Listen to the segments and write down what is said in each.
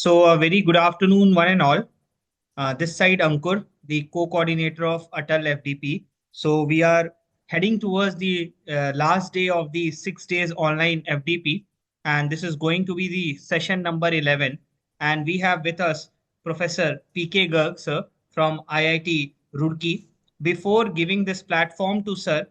So, a very good afternoon, one and all. This side Ankur, the co-coordinator of Atal FDP. So, we are heading towards the last day of the 6 days online FDP, and this is going to be the session number 11. And we have with us Professor PK Garg, sir, from IIT Roorkee. Before giving this platform to sir,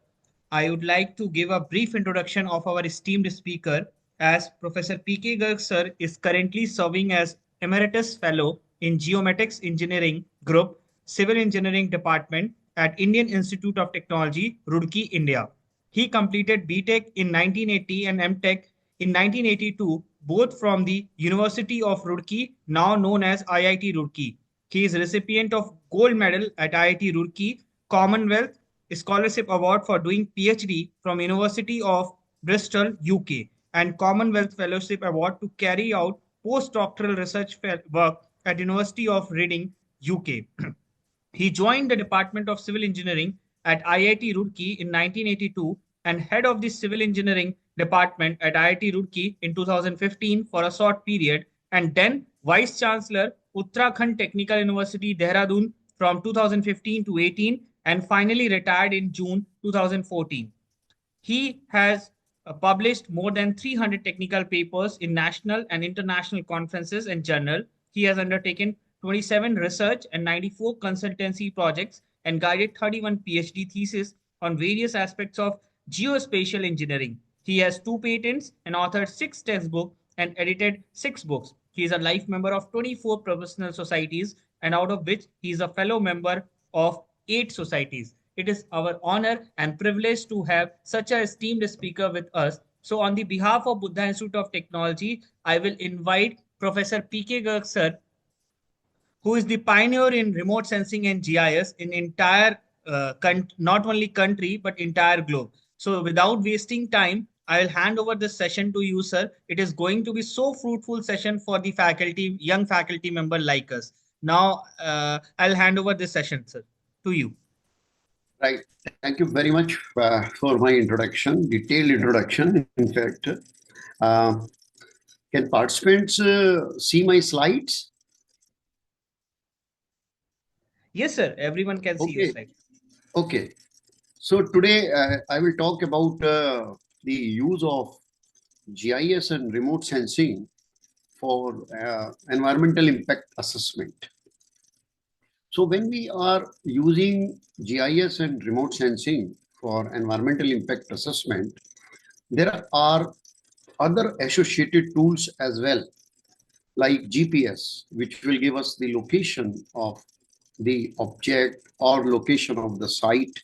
I would like to give a brief introduction of our esteemed speaker, as Professor P.K. Garg sir is currently serving as Emeritus Fellow in Geomatics Engineering Group, Civil Engineering Department at Indian Institute of Technology, Roorkee, India. He completed BTech in 1980 and MTech in 1982, both from the University of Roorkee, now known as IIT Roorkee. He is recipient of Gold Medal at IIT Roorkee, Commonwealth Scholarship Award for doing PhD from University of Bristol, UK, and Commonwealth Fellowship Award to carry out postdoctoral research work at University of Reading, UK. He joined the Department of Civil Engineering at IIT Roorkee in 1982 and head of the Civil Engineering Department at IIT Roorkee in 2015 for a short period, and then Vice Chancellor Uttarakhand Technical University, Dehradun from 2015 to 18, and finally retired in June 2014. He has published more than 300 technical papers in national and international conferences and journals. He has undertaken 27 research and 94 consultancy projects and guided 31 PhD theses on various aspects of geospatial engineering. He has 2 patents and authored 6 textbooks and edited 6 books. He is a life member of 24 professional societies, and out of which he is a fellow member of 8 societies. It is our honor and privilege to have such a esteemed speaker with us. So, on the behalf of Buddha Institute of Technology, I will invite Professor P.K. Garg sir, who is the pioneer in remote sensing and GIS in entire not only country but entire globe. So, without wasting time, I will hand over this session to you, sir. It is going to be so fruitful session for the faculty, young faculty member like us. Now, I'll hand over this session, sir, to you. Right. Thank you very much for my introduction, detailed introduction. In fact, can participants see my slides? Yes, sir. Everyone can see your slide. Okay. So today I will talk about the use of GIS and remote sensing for environmental impact assessment. So when we are using GIS and remote sensing for environmental impact assessment, there are other associated tools as well, like GPS, which will give us the location of the object or location of the site.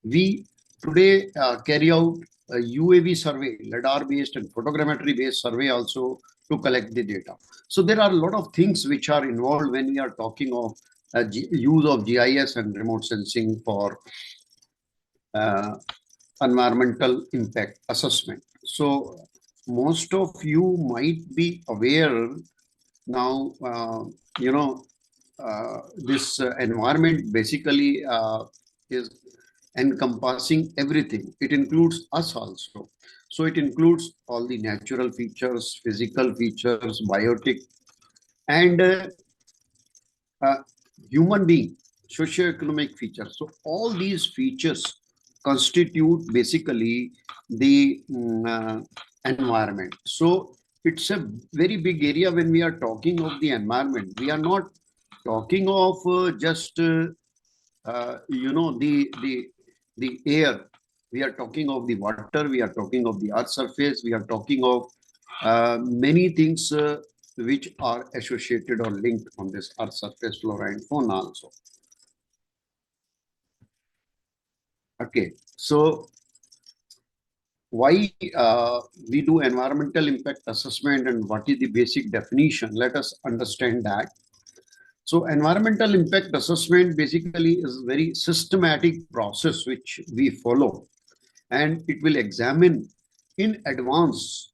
We today carry out a UAV survey, LiDAR-based and photogrammetry-based survey also to collect the data. So there are a lot of things which are involved when we are talking of use of GIS and remote sensing for environmental impact assessment. So most of you might be aware now, this environment basically is encompassing everything. It includes us also. So it includes all the natural features, physical features, biotic, and human being, socioeconomic features. So all these features constitute basically the environment. So it's a very big area when we are talking of the environment. We are not talking of just the air. We are talking of the water. We are talking of the earth surface. We are talking of many things which are associated or linked on this earth surface, flora and fauna also. Okay, so why we do environmental impact assessment and what is the basic definition? Let us understand that. So environmental impact assessment basically is a very systematic process which we follow, and it will examine in advance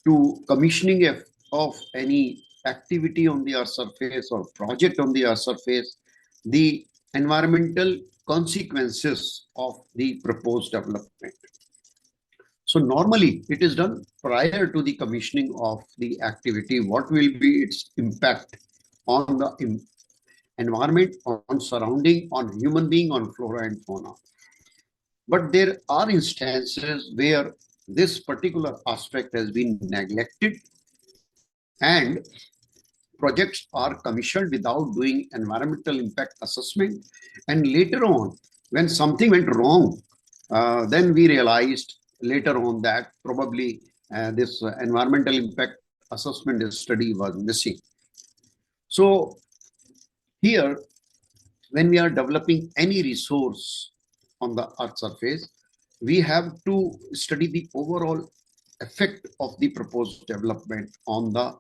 to commissioning of any activity on the earth surface or project on the earth surface, the environmental consequences of the proposed development. So normally it is done prior to the commissioning of the activity. What will be its impact on the environment, on surrounding, on human being, on flora and fauna. But there are instances where this particular aspect has been neglected and projects are commissioned without doing environmental impact assessment. And later on, when something went wrong, then we realized later on that probably this environmental impact assessment study was missing. So here, when we are developing any resource on the Earth surface, we have to study the overall effect of the proposed development on the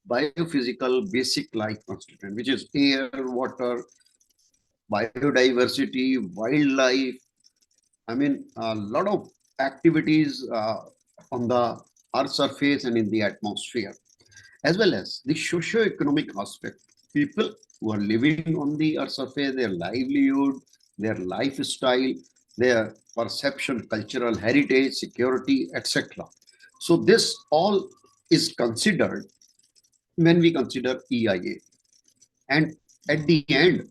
biophysical basic life constituent, which is air, water, biodiversity, wildlife. I mean, a lot of activities on the Earth surface and in the atmosphere, as well as the socio-economic aspect. People who are living on the Earth surface, their livelihood, their lifestyle, their perception, cultural heritage, security, etc. So this all is considered when we consider EIA. And at the end,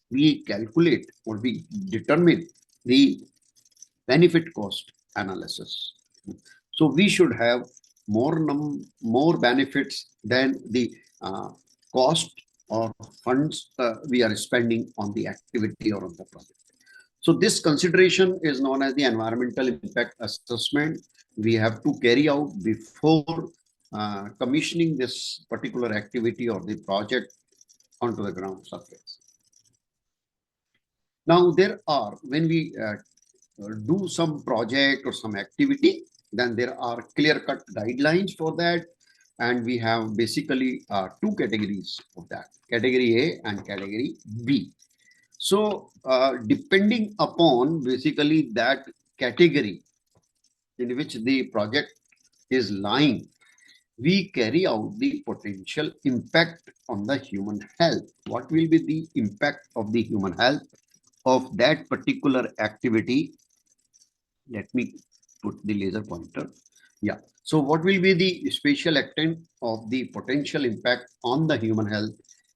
we calculate or we determine the benefit cost analysis. So we should have more benefits than the cost or funds we are spending on the activity or on the project. So this consideration is known as the environmental impact assessment. We have to carry out before commissioning this particular activity or the project onto the ground surface. Now there are, when we do some project or some activity, then there are clear-cut guidelines for that. And we have basically two categories of that, category A and category B. So depending upon basically that category in which the project is lying, we carry out the potential impact on the human health. What will be the impact of the human health of that particular activity? Let me put the laser pointer. Yeah. So what will be the spatial extent of the potential impact on the human health,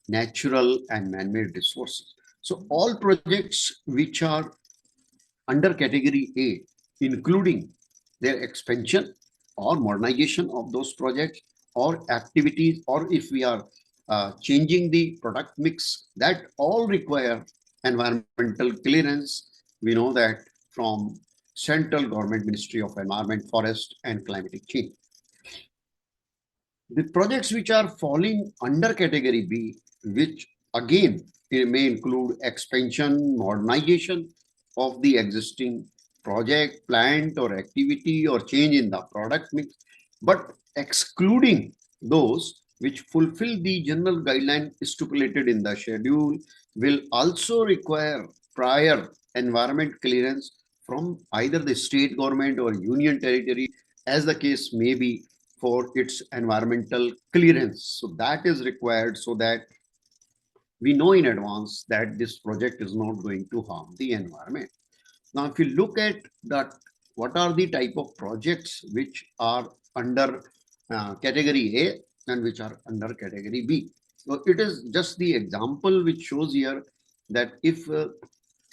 natural and man-made resources? So all projects which are under category A, including their expansion or modernization of those projects or activities, or if we are changing the product mix, that all require environmental clearance. We know that from Central Government Ministry of Environment, Forest and Climatic Change. The projects which are falling under category B, which again may include expansion, modernization of the existing project, plant or activity or change in the product mix, but excluding those which fulfill the general guideline stipulated in the schedule, will also require prior environment clearance from either the state government or union territory, as the case may be, for its environmental clearance. So that is required so that we know in advance that this project is not going to harm the environment. Now, if you look at that, what are the type of projects which are under category A and which are under category B? So it is just the example which shows here that if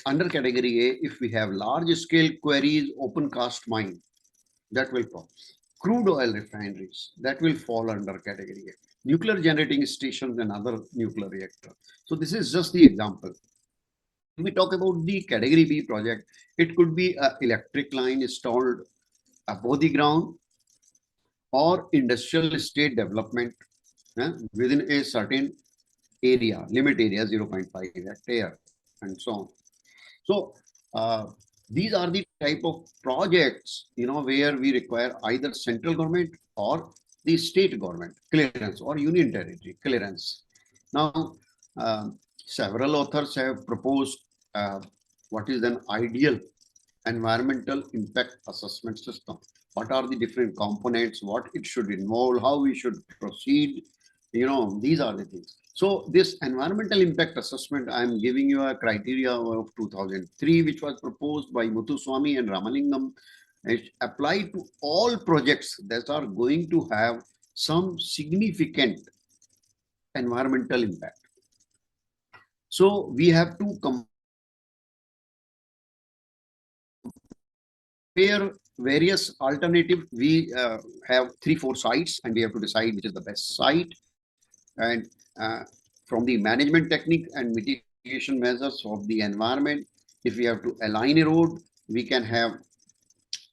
under category A, if we have large scale quarries, open cast mine, that will fall. Crude oil refineries, that will fall under category A. Nuclear generating stations and other nuclear reactor. So this is just the example. When we talk about the category B project, it could be an electric line installed above the ground or industrial estate development within a certain area, limit area 0.5 hectare and so on. So these are the type of projects, where we require either central government or the state government clearance or union territory clearance. Now, several authors have proposed what is an ideal environmental impact assessment system. What are the different components, what it should involve, how we should proceed, these are the things. So this environmental impact assessment, I am giving you a criteria of 2003, which was proposed by Muthuswamy and Ramalingam. It apply to all projects that are going to have some significant environmental impact. So we have to compare various alternative. We have 3-4 sites, and we have to decide which is the best site. And from the management technique and mitigation measures of the environment, if we have to align a road, we can have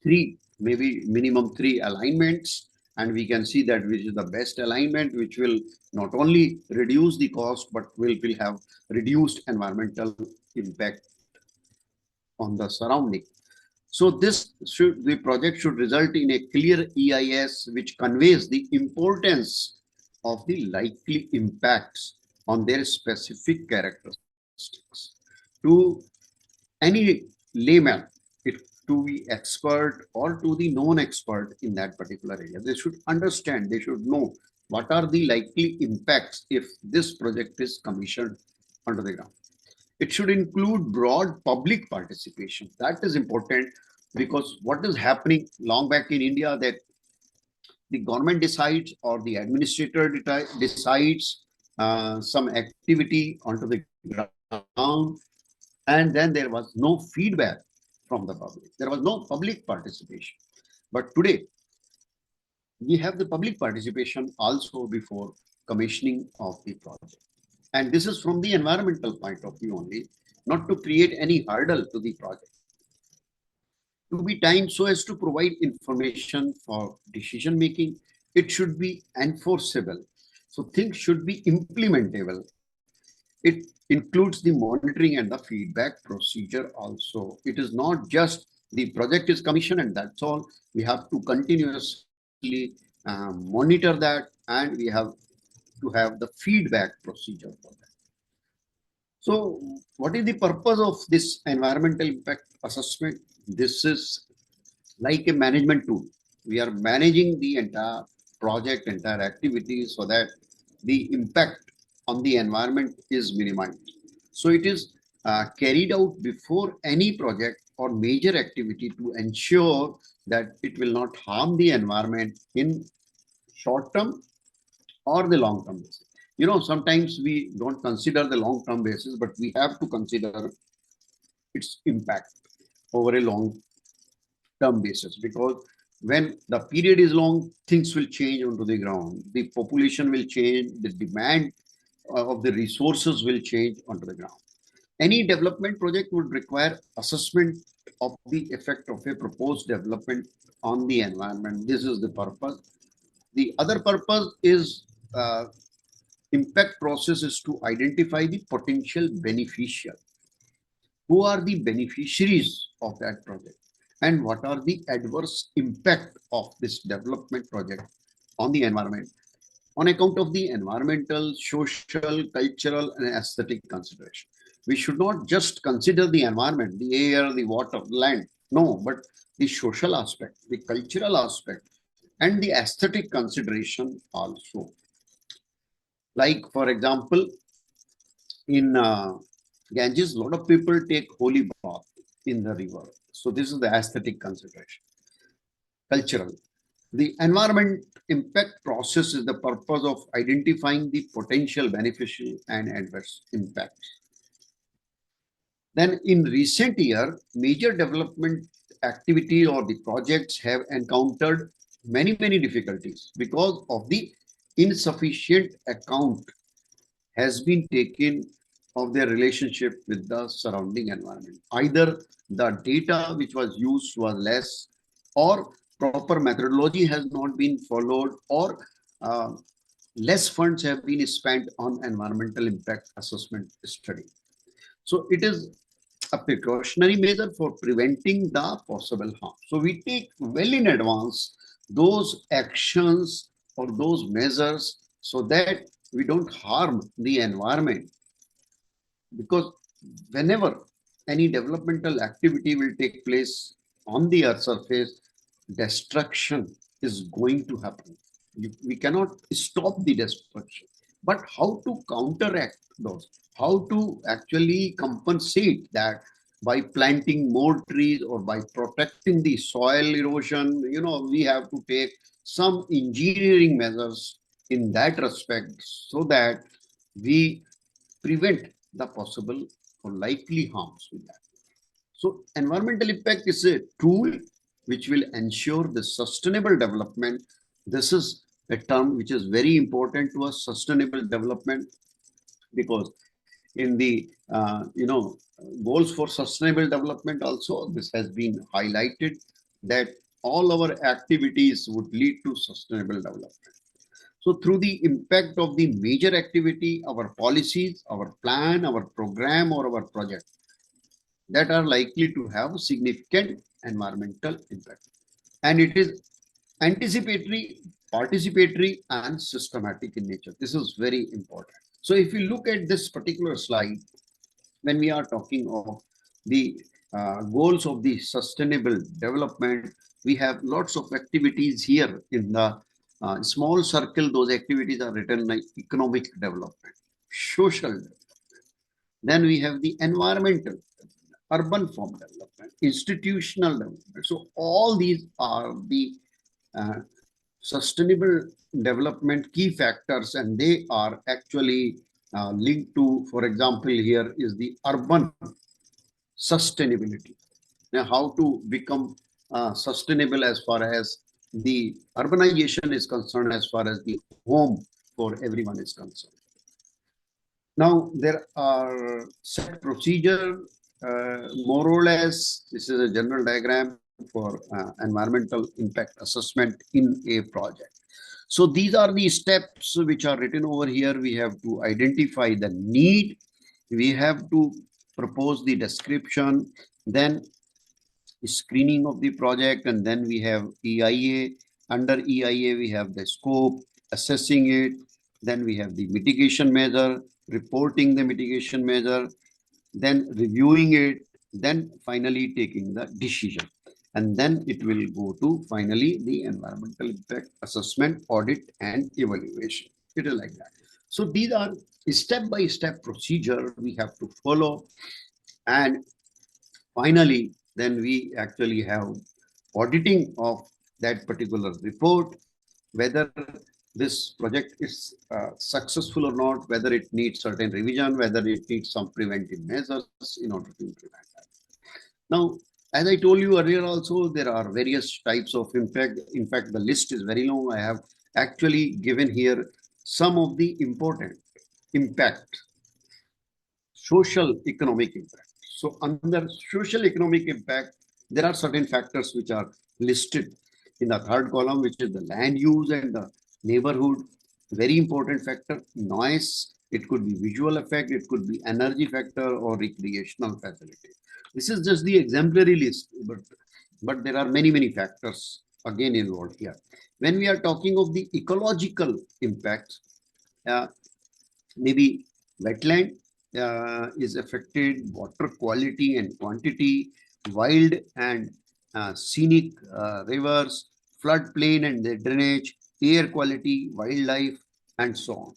3, maybe minimum 3 alignments, and we can see that which is the best alignment, which will not only reduce the cost, but will have reduced environmental impact on the surrounding. So the project should result in a clear EIS which conveys the importance of the likely impacts on their specific characteristics to any layman, it to be expert or to the non-expert in that particular area. They should understand, they should know what are the likely impacts if this project is commissioned under the ground. It should include broad public participation. That is important, because what is happening long back in India, that the government decides or the administrator decides some activity onto the ground, and then there was no feedback from the public. There was no public participation. But today, we have the public participation also before commissioning of the project. And this is from the environmental point of view only, not to create any hurdle to the project. To be timed so as to provide information for decision making. It should be enforceable. So things should be implementable. It includes the monitoring and the feedback procedure also. It is not just the project is commissioned and that's all. We have to continuously monitor that, and we have to have the feedback procedure for that. So what is the purpose of this environmental impact assessment? This is like a management tool. We are managing the entire project, entire activity, so that the impact on the environment is minimized. So it is carried out before any project or major activity to ensure that it will not harm the environment in short term or the long term basis. You know, sometimes we don't consider the long term basis, but we have to consider its impact over a long term basis, because when the period is long, things will change onto the ground. The population will change, the demand of the resources will change onto the ground. Any development project would require assessment of the effect of a proposed development on the environment. This is the purpose. The other purpose is impact process is to identify the potential beneficial. Who are the beneficiaries of that project, and what are the adverse impact of this development project on the environment on account of the environmental, social, cultural, and aesthetic consideration. We should not just consider the environment, the air, the water, land, no, but the social aspect, the cultural aspect, and the aesthetic consideration also. Like, for example, in Ganges, a lot of people take holy bath in the river. So this is the aesthetic consideration. Cultural. The environment impact process is the purpose of identifying the potential beneficial and adverse impacts. Then in recent year, major development activity or the projects have encountered many difficulties because of the insufficient account has been taken of their relationship with the surrounding environment. Either the data which was used was less, or proper methodology has not been followed, or less funds have been spent on environmental impact assessment study. So it is a precautionary measure for preventing the possible harm. So we take well in advance those actions or those measures so that we don't harm the environment. Because whenever any developmental activity will take place on the earth surface, destruction is going to happen. We cannot stop the destruction, but how to counteract those, how to actually compensate that by planting more trees or by protecting the soil erosion. We have to take some engineering measures in that respect so that we prevent the possible or likely harms with that. So environmental impact is a tool which will ensure the sustainable development. This is a term which is very important to us, sustainable development, because in the goals for sustainable development also this has been highlighted that all our activities would lead to sustainable development. So through the impact of the major activity, our policies, our plan, our program, or our project that are likely to have significant environmental impact. And it is anticipatory, participatory, and systematic in nature. This is very important. So if you look at this particular slide, when we are talking of the goals of the sustainable development, we have lots of activities here in the small circle. Those activities are written like economic development, social development. Then we have the environmental, urban form development, institutional development. So all these are the uh, sustainable development key factors, and they are actually linked to, for example, here is the urban sustainability. Now, how to become sustainable as far as the urbanization is concerned, as far as the home for everyone is concerned. Now, there are set procedure, more or less, this is a general diagram for environmental impact assessment in a project. So these are the steps which are written over here. We have to identify the need. We have to propose the description, then screening of the project, and then we have EIA. Under EIA, we have the scope, assessing it. Then we have the mitigation measure, reporting the mitigation measure, then reviewing it, then finally taking the decision. And then it will go to finally the environmental impact assessment, audit, and evaluation. It is like that. So these are step-by-step procedure we have to follow. And finally, then we actually have auditing of that particular report, whether this project is successful or not, whether it needs certain revision, whether it needs some preventive measures in order to implement that. Now, as I told you earlier also, there are various types of impact. In fact, the list is very long. I have actually given here some of the important impact, social economic impact. So under social economic impact, there are certain factors which are listed in the third column, which is the land use and the neighborhood. Very important factor, noise. It could be visual effect, it could be energy factor or recreational facility. This is just the exemplary list, but there are many factors again involved here. When we are talking of the ecological impact, maybe wetland is affected, water quality and quantity, wild and scenic rivers, floodplain and the drainage, air quality, wildlife, and so on.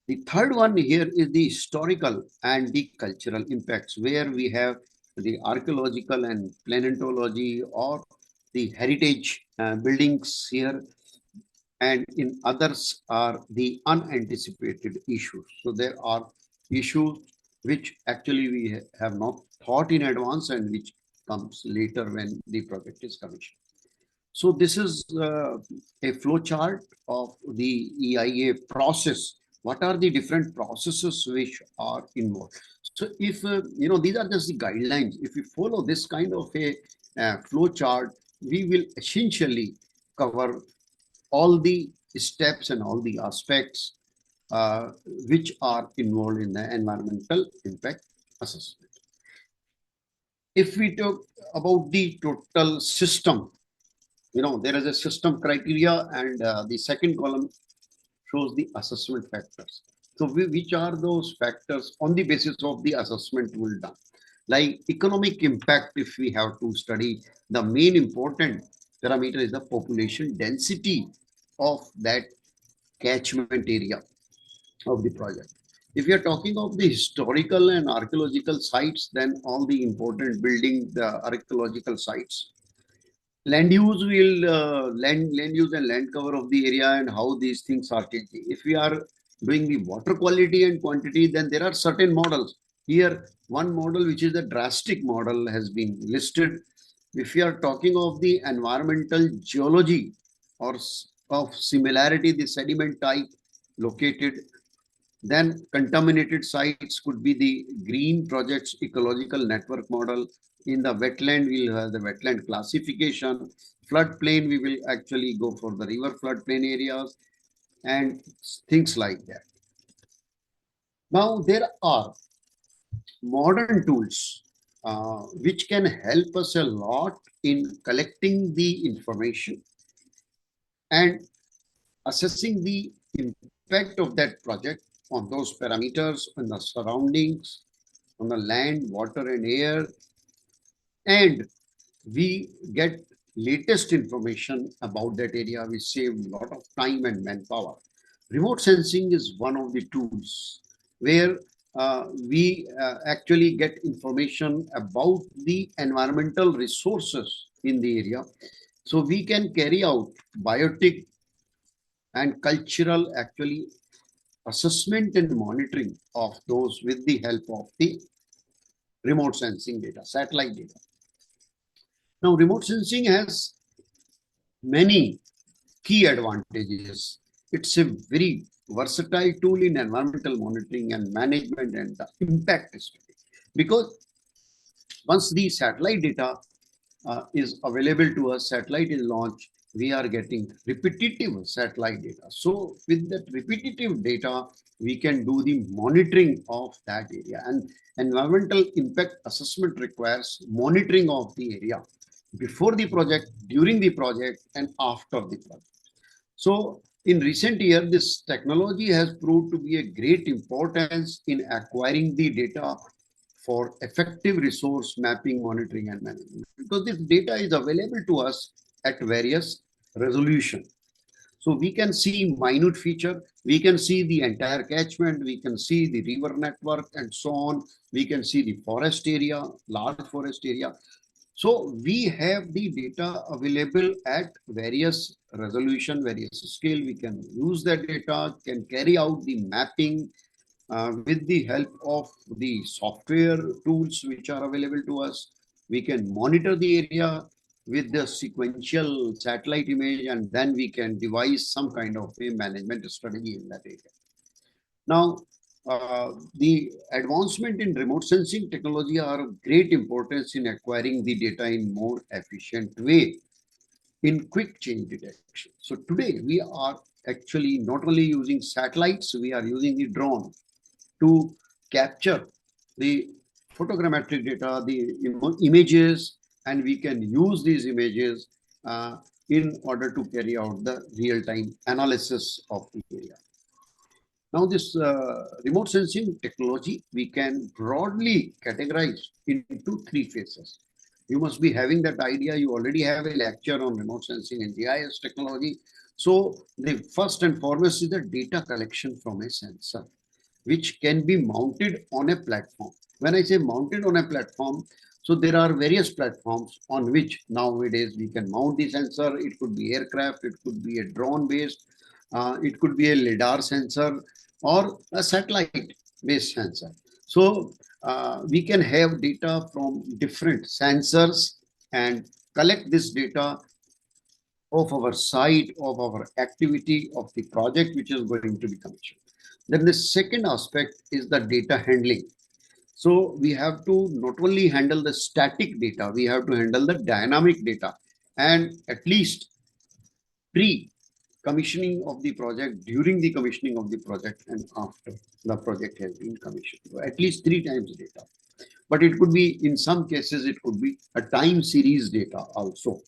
The third one here is the historical and the cultural impacts, where we have the archaeological and planetology or the heritage buildings here, and in others are the unanticipated issues. So there are issues which actually we have not thought in advance and which comes later when the project is commissioned. So this is a flow chart of the EIA process. What are the different processes which are involved? So if, these are just the guidelines. If we follow this kind of a flow chart, we will essentially cover all the steps and all the aspects which are involved in the environmental impact assessment. If we talk about the total system, there is a system criteria, and the second column shows the assessment factors. So which are those factors on the basis of the assessment tool done? Like economic impact, if we have to study, the main important parameter is the population density of that catchment area of the project. If you're talking of the historical and archaeological sites, then all the important building, the archaeological sites. Land use will land use and land cover of the area and how these things are changing. If we are doing the water quality and quantity, then there are certain models. Here, one model which is a drastic model has been listed. If we are talking of the environmental geology or of similarity, the sediment type located, then contaminated sites could be the green projects ecological network model. In the wetland, we'll have the wetland classification. Floodplain, we will actually go for the river floodplain areas and things like that. Now, there are modern tools which can help us a lot in collecting the information and assessing the impact of that project on those parameters, on the surroundings, on the land, water, and air, and we get latest information about that area. We save a lot of time and manpower. Remote sensing is one of the tools where we actually get information about the environmental resources in the area. So we can carry out biotic and cultural actually assessment and monitoring of those with the help of the remote sensing data, satellite data. Now, remote sensing has many key advantages. It's a very versatile tool in environmental monitoring and management and the impact study. Because once the satellite data is available to us, satellite is launched, we are getting repetitive satellite data. So with that repetitive data, we can do the monitoring of that area. And environmental impact assessment requires monitoring of the area before the project, during the project, and after the project. So in recent years, this technology has proved to be a great importance in acquiring the data for effective resource mapping, monitoring, and management. Because this data is available to us at various resolution. So we can see minute feature, we can see the entire catchment, we can see the river network and so on. We can see the forest area, large forest area. So we have the data available at various resolution, various scale. We can use that data, can carry out the mapping with the help of the software tools which are available to us. We can monitor the area with the sequential satellite image, and then we can devise some kind of a management strategy in that area. Now, the advancement in remote sensing technology are of great importance in acquiring the data in more efficient way in quick change detection. So today we are actually not only using satellites, we are using the drone to capture the photogrammetric data, the images, and we can use these images in order to carry out the real-time analysis of the area. Now, this remote sensing technology, we can broadly categorize into three phases. You must be having that idea. You already have a lecture on remote sensing and GIS technology. So, the first and foremost is the data collection from a sensor, which can be mounted on a platform. When I say mounted on a platform, so there are various platforms on which nowadays we can mount the sensor. It could be aircraft, it could be a drone based, it could be a LiDAR sensor or a satellite based sensor. So we can have data from different sensors and collect this data of our site, of our activity, of the project which is going to be commissioned. Then the second aspect is the data handling. So we have to not only handle the static data, we have to handle the dynamic data, and at least pre-commissioning of the project, during the commissioning of the project, and after the project has been commissioned. So at least 3 times data. But it could be, in some cases, it could be a time series data also.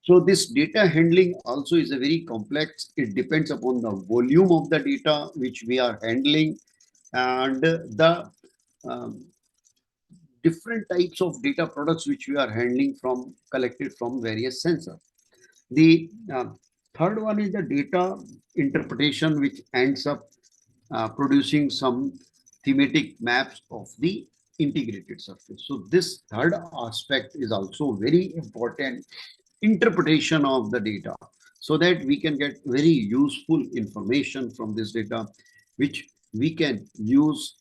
So this data handling also is a very complex. It depends upon the volume of the data which we are handling and the different types of data products which we are handling from collected from various sensors. The third one is the data interpretation, which ends up producing some thematic maps of the integrated surface. So this third aspect is also very important, interpretation of the data, so that we can get very useful information from this data, which we can use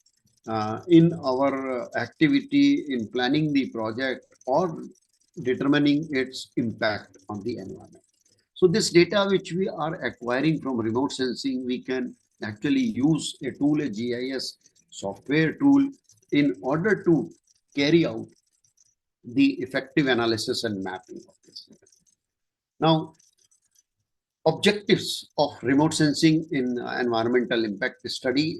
in our activity in planning the project or determining its impact on the environment. So this data which we are acquiring from remote sensing, we can actually use a tool, a GIS software tool, in order to carry out the effective analysis and mapping of this data. Now, objectives of remote sensing in environmental impact study.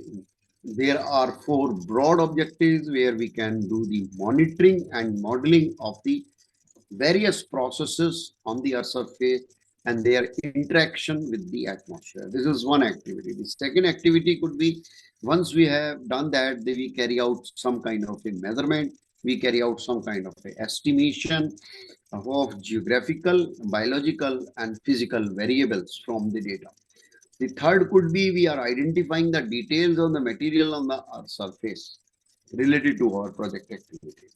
There are 4 broad objectives where we can do the monitoring and modeling of the various processes on the Earth surface and their interaction with the atmosphere. This is one activity. The second activity could be, once we have done that, then we carry out some kind of a measurement, we carry out some kind of a estimation of geographical, biological, and physical variables from the data. The third could be, we are identifying the details of the material on the Earth surface related to our project activity.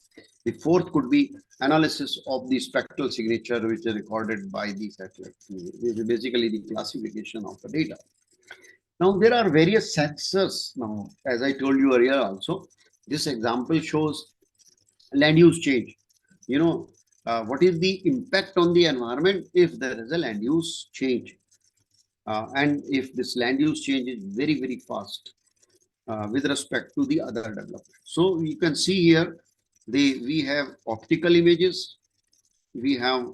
The fourth could be analysis of the spectral signature, which is recorded by the satellite. This is basically the classification of the data. Now, there are various sensors. Now, as I told you earlier also, this example shows land use change. What is the impact on the environment if there is a land use change? And if this land use change is very, very fast with respect to the other development. So you can see here, we have optical images, we have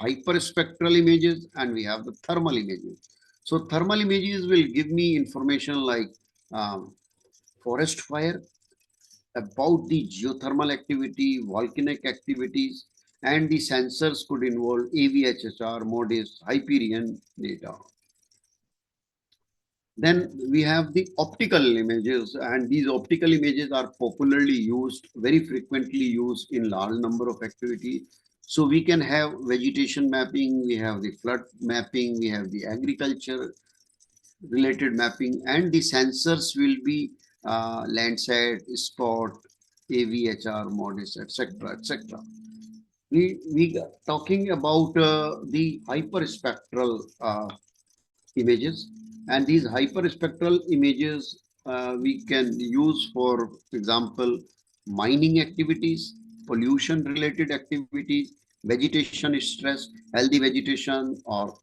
hyperspectral images, and we have the thermal images. So thermal images will give me information like forest fire, about the geothermal activity, volcanic activities, and the sensors could involve AVHSR, MODIS, Hyperion data. Then we have the optical images, and these optical images are popularly used, very frequently used in large number of activities. So we can have vegetation mapping, we have the flood mapping, we have the agriculture related mapping, and the sensors will be Landsat, Spot, AVHR, MODIS, etc., etc. We are talking about the hyperspectral images, and these hyperspectral images we can use for example, mining activities, pollution related activities, vegetation stress, healthy vegetation or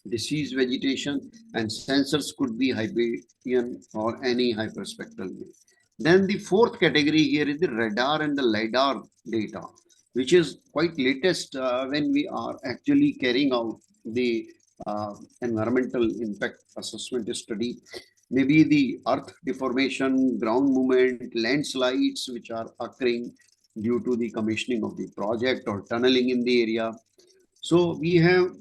disease vegetation, and sensors could be Hyperion or any hyperspectral image. Then the fourth category here is the radar and the LiDAR data, which is quite latest when we are actually carrying out the environmental impact assessment study. Maybe the earth deformation, ground movement, landslides which are occurring due to the commissioning of the project or tunneling in the area. So we have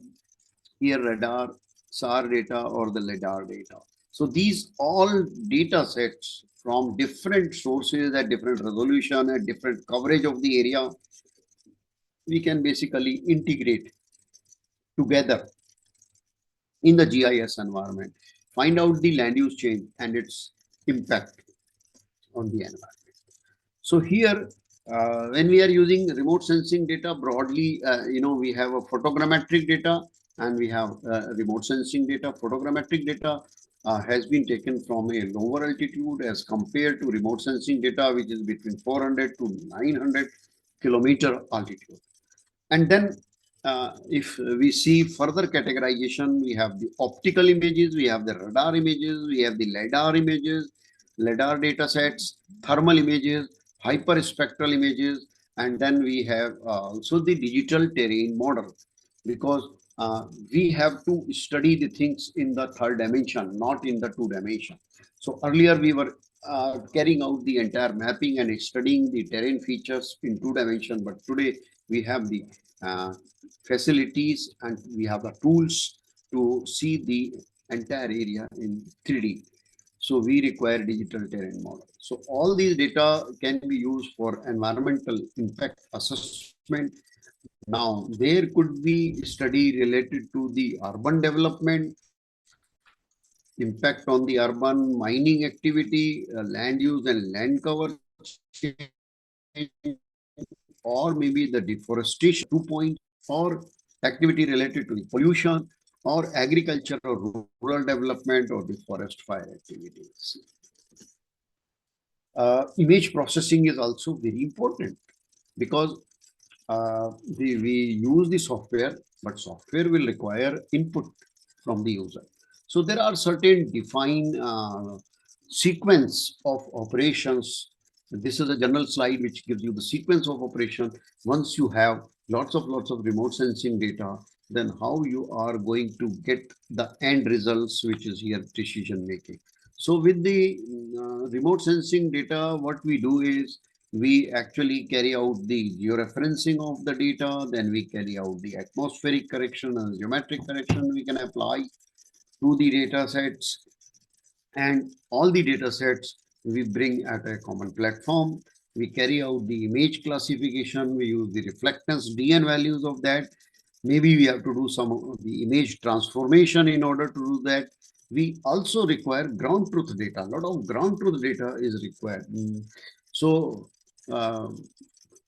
here radar, SAR data, or the LiDAR data. So these all data sets from different sources at different resolution, at different coverage of the area, we can basically integrate together in the GIS environment, find out the land use change and its impact on the environment. So here, when we are using remote sensing data broadly, we have a photogrammetric data and we have remote sensing data. Photogrammetric data has been taken from a lower altitude as compared to remote sensing data, which is between 400 to 900 kilometer altitude. And then if we see further categorization, we have the optical images, we have the radar images, we have the LiDAR images, LiDAR data sets, thermal images, hyperspectral images, and then we have also the digital terrain model, because we have to study the things in the third dimension, not in the 2 dimension. So earlier we were carrying out the entire mapping and studying the terrain features in 2 dimension, but today we have the facilities and we have the tools to see the entire area in 3D. So we require digital terrain model. So all these data can be used for environmental impact assessment. Now, there could be study related to the urban development, impact on the urban mining activity, land use and land cover change, or maybe the deforestation 2 point, or activity related to the pollution, or agriculture or rural development, or the forest fire activities. Image processing is also very important because we use the software, but software will require input from the user. So there are certain defined sequence of operations. This is a general slide which gives you the sequence of operation. Once you have lots of remote sensing data, then how you are going to get the end results, which is here decision making. So with the remote sensing data, what we do is we actually carry out the georeferencing of the data, then we carry out the atmospheric correction and geometric correction we can apply to the data sets, and all the data sets we bring at a common platform. We carry out the image classification, we use the reflectance DN values of that. Maybe we have to do some of the image transformation in order to do that. We also require ground truth data. A lot of ground truth data is required. So uh,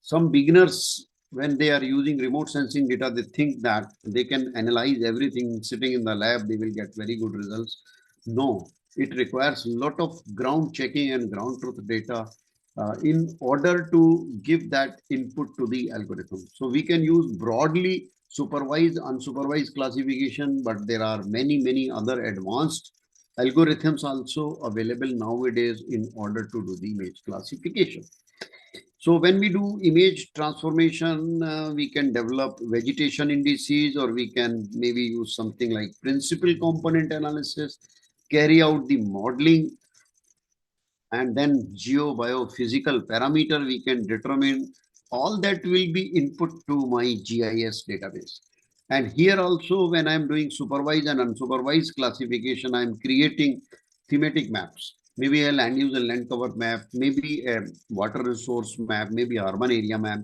some beginners, when they are using remote sensing data, they think that they can analyze everything sitting in the lab, they will get very good results. No, it requires a lot of ground checking and ground truth data in order to give that input to the algorithm. So we can use broadly supervised, unsupervised classification, but there are many other advanced algorithms also available nowadays in order to do the image classification. So when we do image transformation, we can develop vegetation indices, or we can maybe use something like principal component analysis, carry out the modeling, and then geobiophysical parameter we can determine. All that will be input to my GIS database. And here also, when I'm doing supervised and unsupervised classification, I'm creating thematic maps. Maybe a land use and land cover map, maybe a water resource map, maybe urban area map.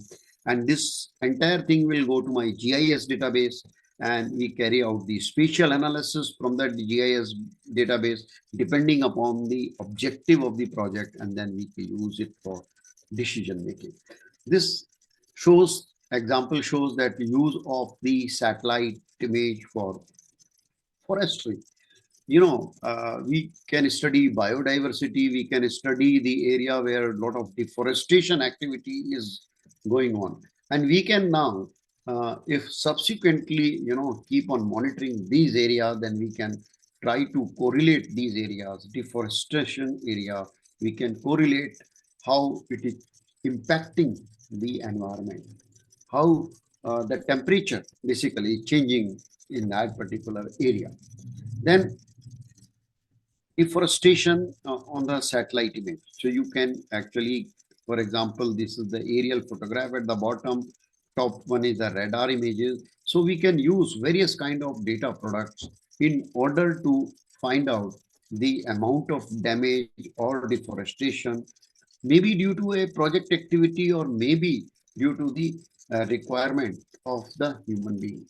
And this entire thing will go to my GIS database, and we carry out the spatial analysis from that GIS database depending upon the objective of the project, and then we can use it for decision making. This example shows that use of the satellite image for forestry. We can study biodiversity, we can study the area where a lot of deforestation activity is going on. And we can now, if subsequently, keep on monitoring these areas, then we can try to correlate these areas, deforestation area, we can correlate how it is impacting the environment, how the temperature basically is changing in that particular area. Then deforestation on the satellite image. So you can actually, for example, this is the aerial photograph at the bottom, top one is the radar images. So we can use various kind of data products in order to find out the amount of damage or deforestation, maybe due to a project activity, or maybe due to the requirement of the human being.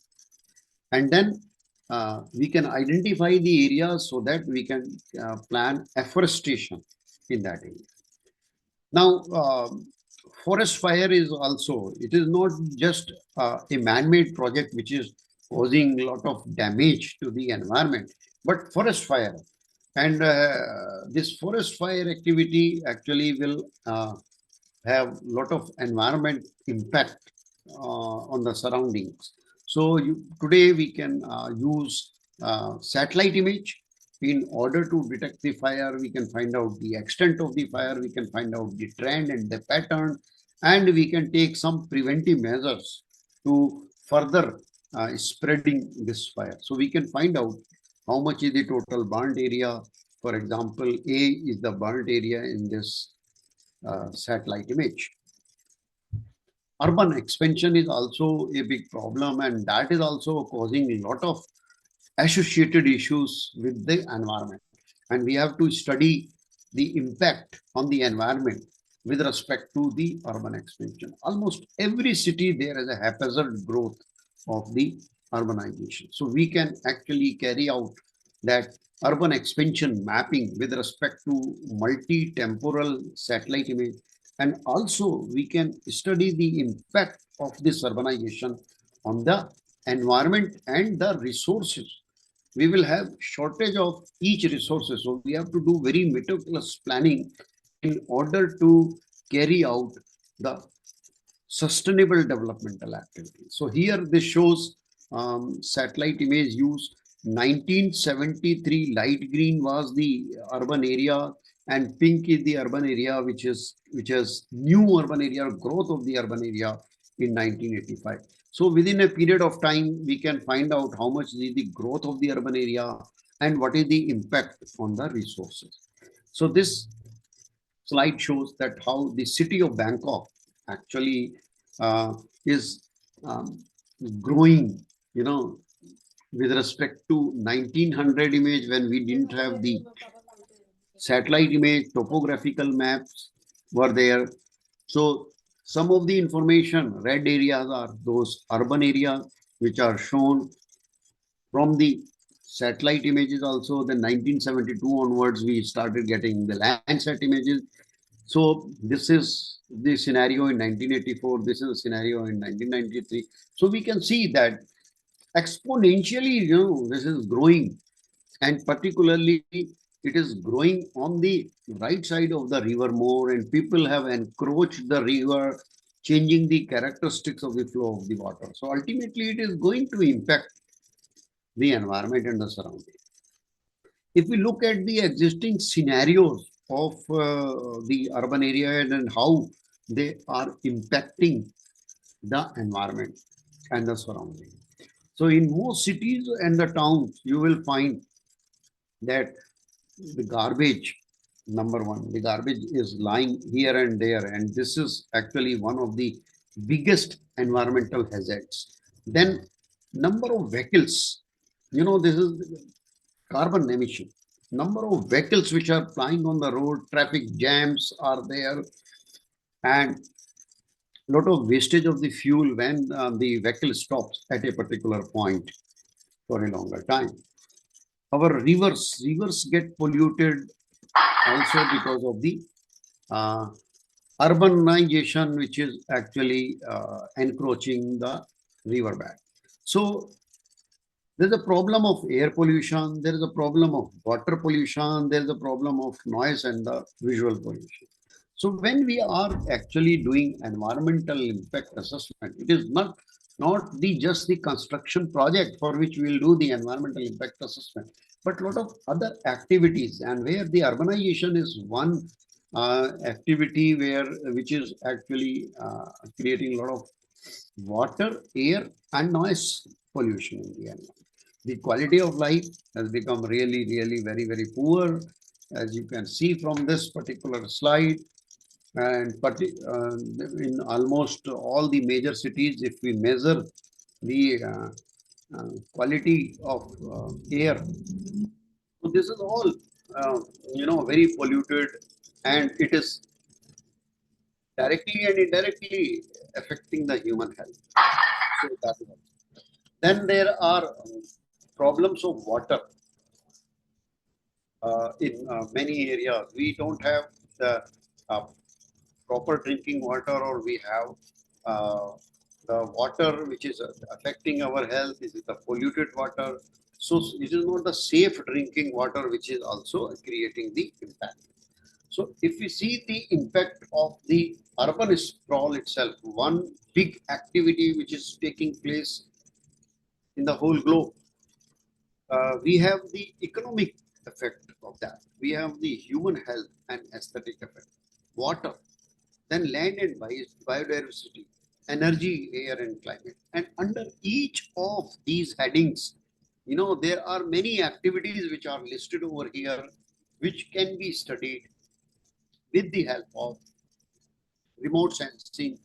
And then we can identify the areas so that we can plan afforestation in that area. Now, forest fire is also, it is not just a man-made project which is causing a lot of damage to the environment, but forest fire. And this forest fire activity actually will have a lot of environment impact on the surroundings. So today we can use satellite image in order to detect the fire. We can find out the extent of the fire, we can find out the trend and the pattern, and we can take some preventive measures to further spreading this fire. So we can find out how much is the total burnt area. For example, A is the burnt area in this satellite image. Urban expansion is also a big problem, and that is also causing a lot of associated issues with the environment. And we have to study the impact on the environment with respect to the urban expansion. Almost every city there is a haphazard growth of the urbanization. So we can actually carry out that urban expansion mapping with respect to multi-temporal satellite image. And also we can study the impact of this urbanization on the environment and the resources. We will have shortage of each resources. So we have to do very meticulous planning in order to carry out the sustainable developmental activities. So here this shows satellite image use. 1973 light green was the urban area and pink is the urban area, which is new urban area, growth of the urban area in 1985. So within a period of time, we can find out how much is the growth of the urban area and what is the impact on the resources. So this slide shows that how the city of Bangkok actually is growing, with respect to 1900 image when we didn't have the satellite image, topographical maps were there. So some of the information, red areas are those urban areas which are shown from the satellite images also. Then 1972 onwards, we started getting the Landsat images. So this is the scenario in 1984. This is a scenario in 1993. So we can see that exponentially, this is growing, and particularly it is growing on the right side of the river more, and people have encroached the river, changing the characteristics of the flow of the water. So ultimately, it is going to impact the environment and the surrounding. If we look at the existing scenarios of the urban area and how they are impacting the environment and the surrounding. So in most cities and the towns, you will find that the garbage, number one, the garbage is lying here and there, and this is actually one of the biggest environmental hazards. Then number of vehicles, this is carbon emission. Number of vehicles which are flying on the road, traffic jams are there, and lot of wastage of the fuel when the vehicle stops at a particular point for a longer time. Our rivers get polluted also because of the uh, urbanization, which is actually encroaching the riverbed. So there's a problem of air pollution, there is a problem of water pollution, there is a problem of noise and the visual pollution. So when we are actually doing environmental impact assessment, it is not just the construction project for which we will do the environmental impact assessment, but a lot of other activities, and where the urbanization is one activity which is actually creating a lot of water, air, and noise pollution in the environment. The quality of life has become really, really very, very poor, as you can see from this particular slide. And in almost all the major cities, if we measure the quality of air, so this is all very polluted, and it is directly and indirectly affecting the human health. So that is all. Then there are problems of water in many areas. We don't have the uh, proper drinking water, or we have uh, the water which is affecting our health. Is it the polluted water? So it is not the safe drinking water which is also creating the impact. So if we see the impact of the urban sprawl itself, one big activity which is taking place in the whole globe, we have the economic effect of that. We have the human health and aesthetic effect. Water, then land and biodiversity, energy, air, and climate. And under each of these headings, there are many activities which are listed over here, which can be studied with the help of remote sensing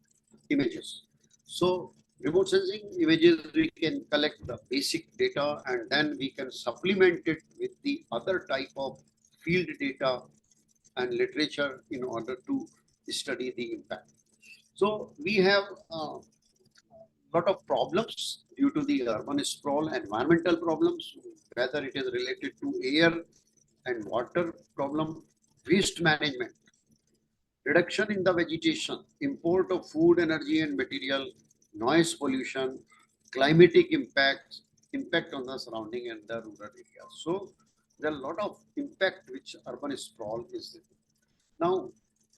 images. So remote sensing images, we can collect the basic data, and then we can supplement it with the other type of field data and literature in order to study the impact. So we have lot of problems due to the urban sprawl, environmental problems, whether it is related to air and water problem, waste management, reduction in the vegetation, import of food, energy and material, noise pollution, climatic impacts, impact on the surrounding and the rural areas. So there are a lot of impact which urban sprawl is. Now,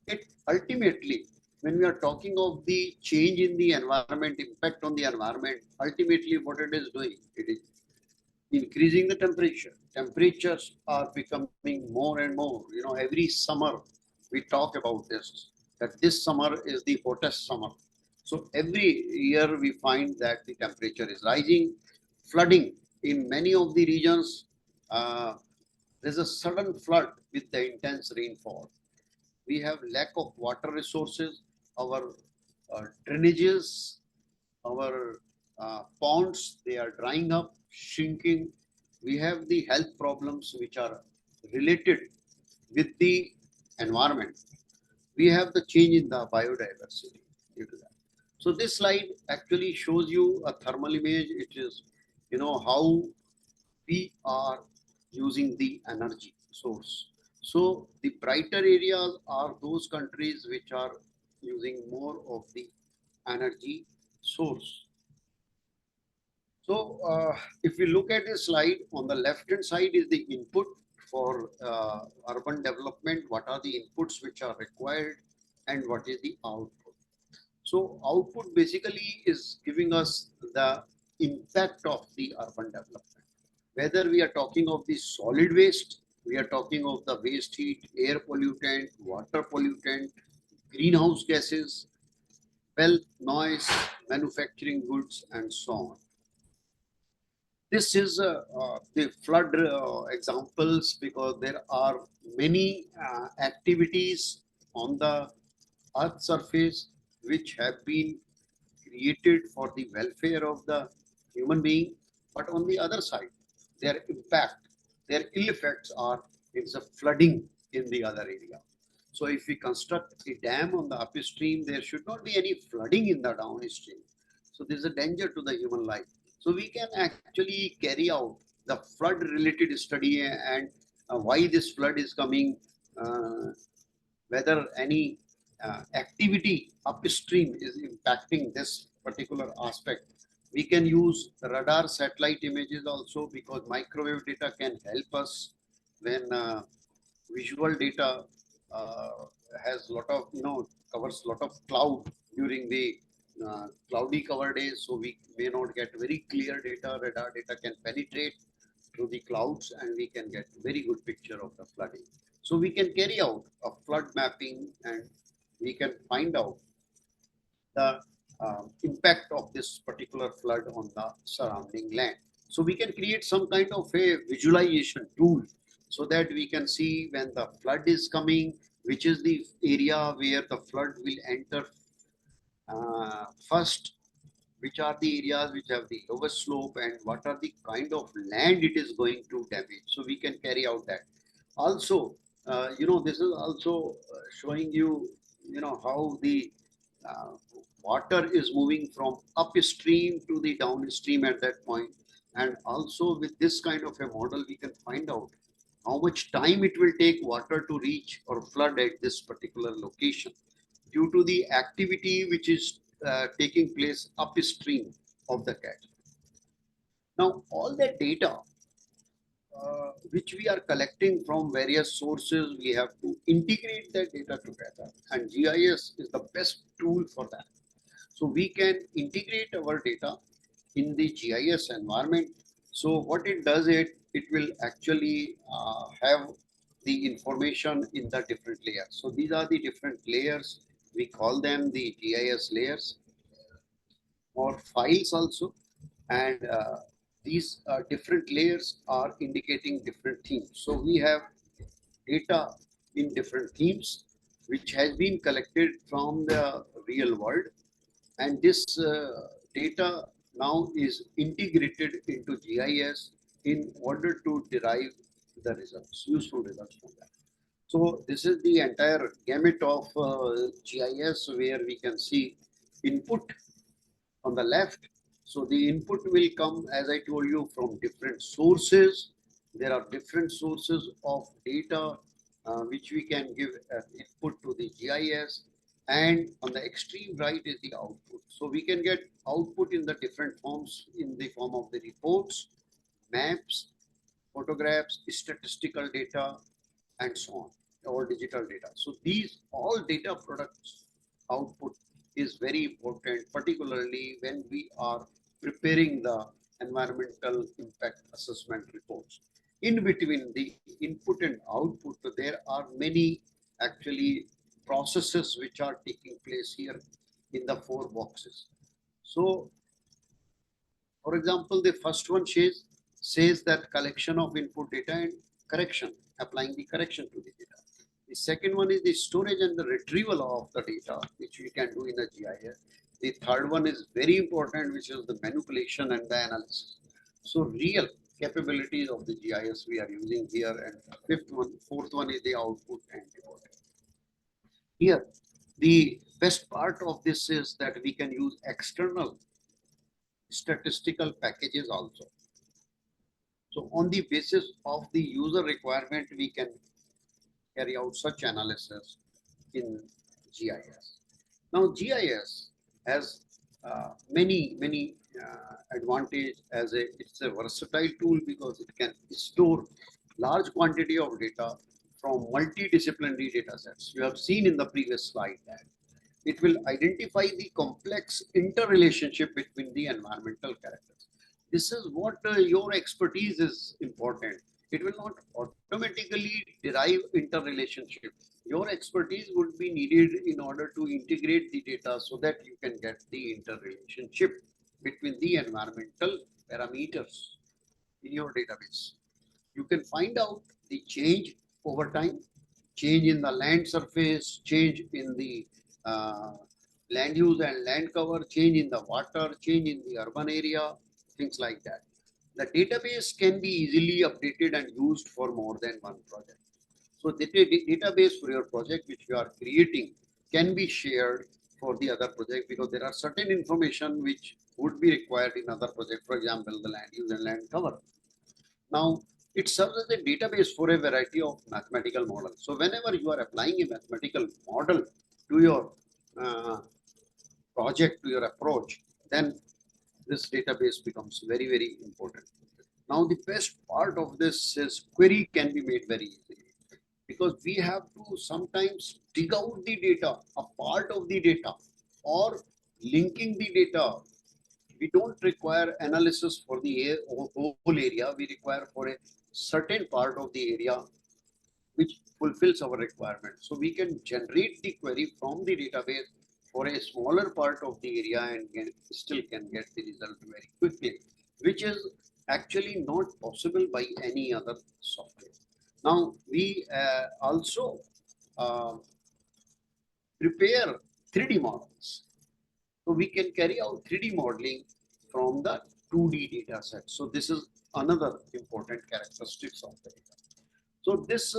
it ultimately, when we are talking of the change in the environment, impact on the environment, ultimately what it is doing, it is increasing the temperature. Temperatures are becoming more and more. You know, every summer we talk about this, that this summer is the hottest summer. So every year we find that the temperature is rising, flooding in many of the regions. There's a sudden flood with the intense rainfall. We have lack of water resources. Our drainages, our ponds, they are drying up, shrinking. We have the health problems which are related with the environment. We have the change in the biodiversity due to that. So this slide actually shows you a thermal image. It is, you know, how we are using the energy source. So the brighter areas are those countries which are using more of the energy source. So if we look at this slide, on the left hand side is the input for urban development. What are the inputs which are required and what is the output? So output basically is giving us the impact of the urban development. Whether we are talking of the solid waste, we are talking of the waste heat, air pollutant, water pollutant, greenhouse gases, wealth, noise, manufacturing goods, and so on. This is the flood examples, because there are many activities on the earth surface which have been created for the welfare of the human being, but on the other side, their impact, their ill effects are, it's a flooding in the other area. So if we construct a dam on the upstream, there should not be any flooding in the downstream. So there's a danger to the human life. So we can actually carry out the flood related study and why this flood is coming, whether any activity upstream is impacting this particular aspect. We can use radar satellite images also, because microwave data can help us when visual data has lot of, covers lot of cloud during the cloudy cover days. So we may not get very clear data. Radar data can penetrate through the clouds and we can get very good picture of the flooding. So we can carry out a flood mapping and we can find out the impact of this particular flood on the surrounding land. So we can create some kind of a visualization tool so that we can see when the flood is coming, which is the area where the flood will enter first, which are the areas which have the lowest slope, and what are the kind of land it is going to damage. So we can carry out that. Also, this is also showing you, how the water is moving from upstream to the downstream at that point. And also with this kind of a model, we can find out how much time it will take water to reach or flood at this particular location due to the activity which is taking place upstream of the catchment. Now, all that data which we are collecting from various sources, we have to integrate that data together, and GIS is the best tool for that. So we can integrate our data in the GIS environment. So what it does, it will actually have the information in the different layers. So these are the different layers. We call them the GIS layers or files also. And these different layers are indicating different themes. So we have data in different themes, which has been collected from the real world. And this data now is integrated into GIS in order to derive the results, useful results from that. So this is the entire gamut of GIS, where we can see input on the left. So the input will come, as I told you, from different sources. There are different sources of data which we can give input to the GIS. And on the extreme right is the output. So we can get output in the different forms, in the form of the reports, maps, photographs, statistical data, and so on, or digital data. So these all data products output is very important, particularly when we are preparing the environmental impact assessment reports. In between the input and output, there are many actually processes which are taking place here in the four boxes. So for example, the first one says that collection of input data and correction, applying the correction to the data. The second one is the storage and the retrieval of the data, which we can do in the GIS. The third one is very important, which is the manipulation and the analysis. So real capabilities of the GIS we are using here. And fourth one is the output and reporting. Here, the best part of this is that we can use external statistical packages also. So on the basis of the user requirement, we can carry out such analysis in GIS. Now GIS has many advantage as it's a versatile tool because it can store large quantity of data from multidisciplinary data sets. You have seen in the previous slide that it will identify the complex interrelationship between the environmental characters. This is what your expertise is important. It will not automatically derive interrelationship. Your expertise would be needed in order to integrate the data so that you can get the interrelationship between the environmental parameters in your database. You can find out the change over time, change in the land surface, change in the land use and land cover, change in the water, change in the urban area, things like that. The database can be easily updated and used for more than one project. So the database for your project which you are creating can be shared for the other project because there are certain information which would be required in other project, for example, the land use and land cover. Now, it serves as a database for a variety of mathematical models. So whenever you are applying a mathematical model to your project, to your approach, then this database becomes very important. Now, the best part of this is query can be made very easily because we have to sometimes dig out the data, a part of the data, or linking the data. We don't require analysis for the whole area. We require for a certain part of the area which fulfills our requirement. So we can generate the query from the database for a smaller part of the area and still can get the result very quickly, which is actually not possible by any other software. Now we also prepare 3D models. So we can carry out 3D modeling from the 2D data set. So this is another important characteristics of the data. So this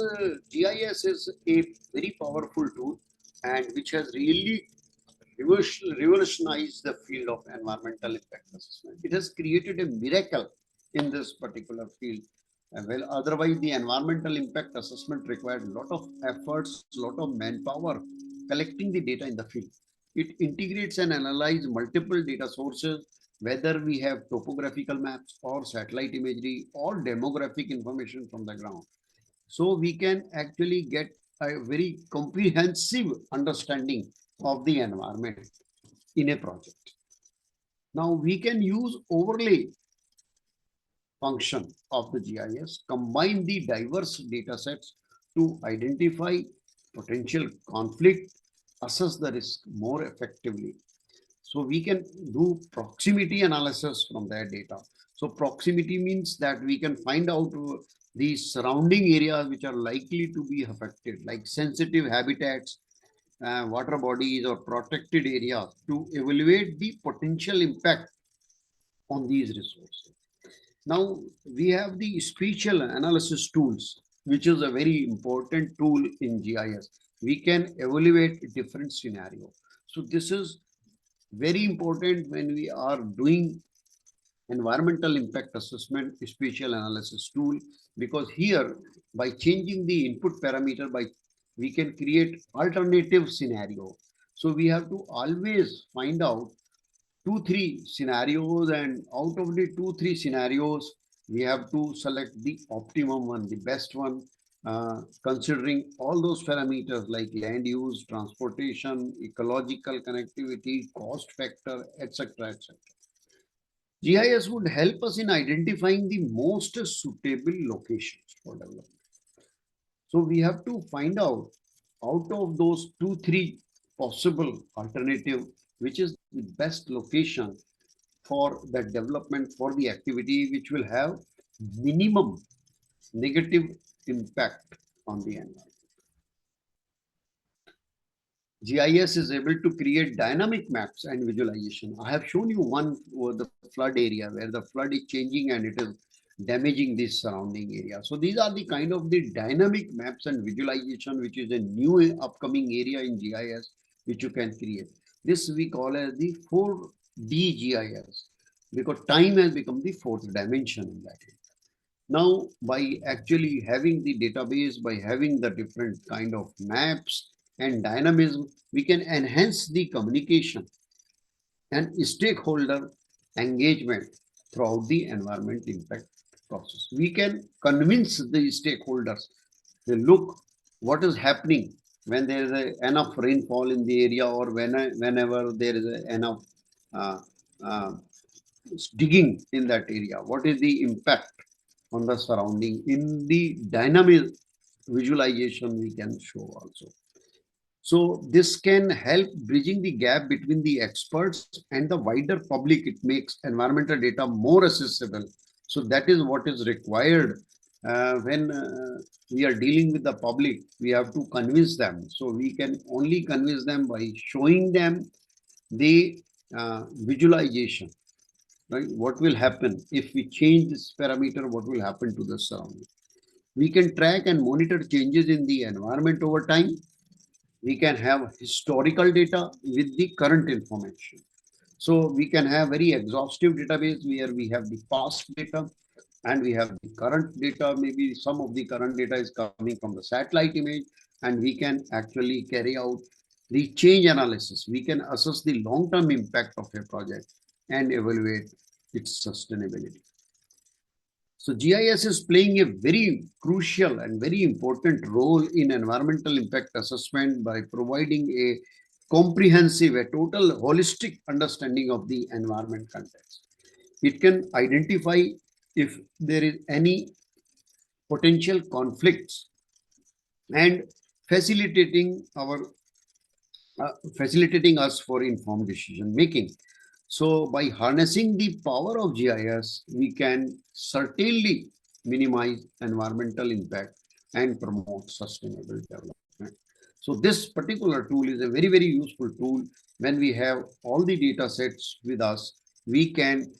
GIS is a very powerful tool and which has really revolutionized the field of environmental impact assessment. It has created a miracle in this particular field. Well, otherwise the environmental impact assessment required a lot of efforts, a lot of manpower collecting the data in the field. It integrates and analyzes multiple data sources, whether we have topographical maps or satellite imagery or demographic information from the ground. So we can actually get a very comprehensive understanding of the environment in a project. Now we can use overlay function of the GIS, combine the diverse data sets to identify potential conflict, assess the risk more effectively. So we can do proximity analysis from that data. So proximity means that we can find out the surrounding areas which are likely to be affected, like sensitive habitats, water bodies or protected areas, to evaluate the potential impact on these resources. Now we have the spatial analysis tools, which is a very important tool in GIS. We can evaluate different scenarios. So this is Very important when we are doing environmental impact assessment spatial analysis tool, because here by changing the input parameter, by we can create alternative scenario. So we have to always find out 2 3 scenarios, and out of the 2 3 scenarios we have to select the optimum one, the best one, considering all those parameters like land use, transportation, ecological connectivity, cost factor, etc, etc. GIS would help us in identifying the most suitable locations for development. So we have to find out of those 2 3 possible alternative, which is the best location for that development, for the activity which will have minimum negative impact on the environment. GIS is able to create dynamic maps and visualization. I have shown you one over the flood area where the flood is changing and it is damaging this surrounding area. So these are the kind of the dynamic maps and visualization, which is a new upcoming area in GIS, which you can create. This we call as the 4D GIS, because time has become the fourth dimension in that area. Now, by actually having the database, by having the different kind of maps and dynamism, we can enhance the communication and stakeholder engagement throughout the environment impact process. We can convince the stakeholders, they look what is happening when there is enough rainfall in the area, or whenever there is enough uh, uh, digging in that area. What is the impact on the surrounding? In the dynamic visualization, we can show also. So this can help bridging the gap between the experts and the wider public. It makes environmental data more accessible. So that is what is required when we are dealing with the public. We have to convince them. So we can only convince them by showing them the visualization, right? What will happen if we change this parameter? What will happen to the surrounding? We can track and monitor changes in the environment over time. We can have historical data with the current information. So we can have very exhaustive database where we have the past data and we have the current data. Maybe some of the current data is coming from the satellite image, and we can actually carry out the change analysis. We can assess the long-term impact of a project and evaluate its sustainability. So GIS is playing a very crucial and very important role in environmental impact assessment by providing a comprehensive, a total holistic understanding of the environment context. It can identify if there is any potential conflicts and facilitating us for informed decision making. So by harnessing the power of GIS, we can certainly minimize environmental impact and promote sustainable development. So this particular tool is a very, very useful tool. When we have all the data sets with us, we can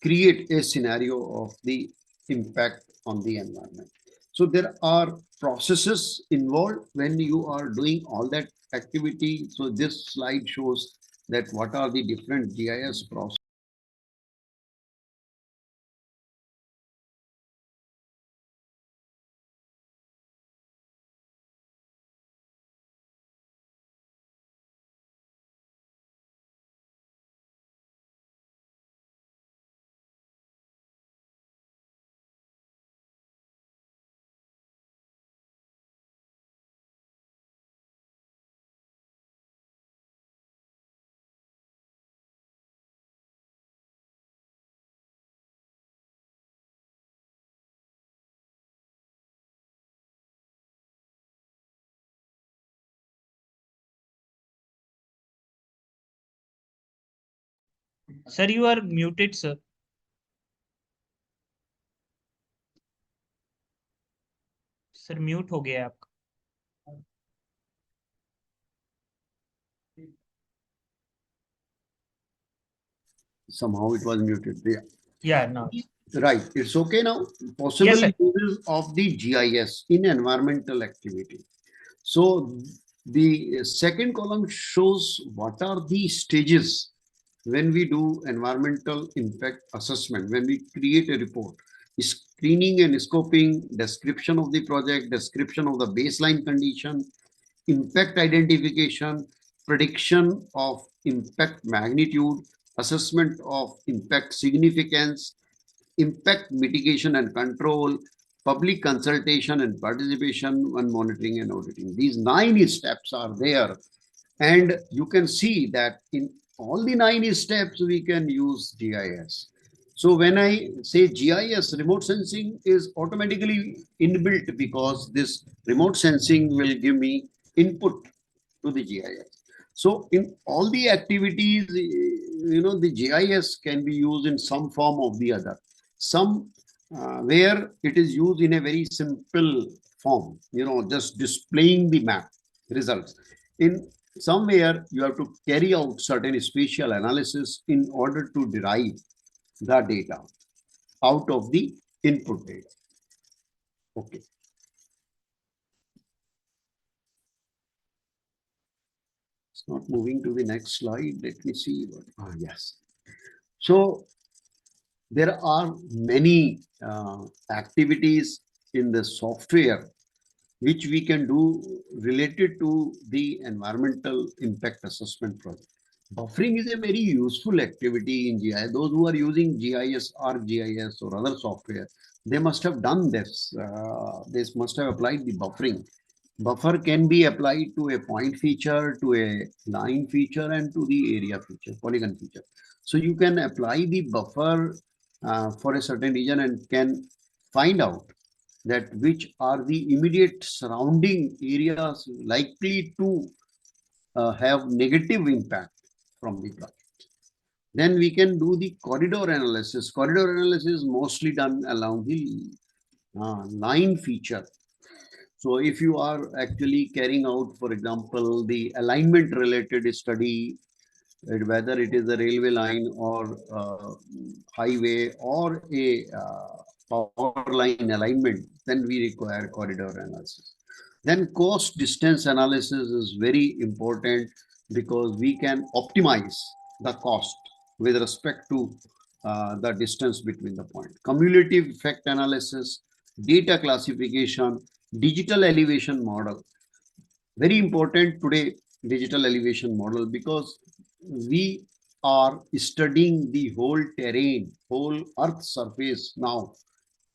create a scenario of the impact on the environment. So there are processes involved when you are doing all that activity. So this slide shows that what are the different GIS processes. Sir, you are muted, sir. Sir mute हो गया है आपका. Somehow it was muted. Yeah, no. Right. It's okay now. Yes, Possible sir. uses of the GIS in environmental activity. So The second column shows what are the stages when we do environmental impact assessment, when we create a report. Screening and scoping, description of the project, description of the baseline condition, impact identification, prediction of impact magnitude, assessment of impact significance, impact mitigation and control, public consultation and participation, and monitoring and auditing. These 9 steps are there. And you can see that in all the 9 steps, we can use GIS. So when I say GIS, remote sensing is automatically inbuilt because this remote sensing will give me input to the GIS. So in all the activities, the GIS can be used in some form of the other. Some where it is used in a very simple form, just displaying the map results. In somewhere you have to carry out certain spatial analysis in order to derive the data out of the input data. Okay. It's not moving to the next slide. Let me see. Yes. So there are many activities in the software which we can do related to the environmental impact assessment project. Buffering is a very useful activity in GIS. Those who are using GIS, ArcGIS or other software, they must have done this. They must have applied the buffering. Buffer can be applied to a point feature, to a line feature, and to the area feature, polygon feature. So you can apply the buffer for a certain region and can find out that which are the immediate surrounding areas likely to have negative impact from the project. Then we can do the corridor analysis. Corridor analysis is mostly done along the line feature. So if you are actually carrying out, for example, the alignment related study, whether it is a railway line or highway or a power line alignment, then we require corridor analysis. Then cost distance analysis is very important because we can optimize the cost with respect to the distance between the point. Cumulative effect analysis, data classification, digital elevation model. Very important today, digital elevation model, because we are studying the whole terrain, whole earth surface now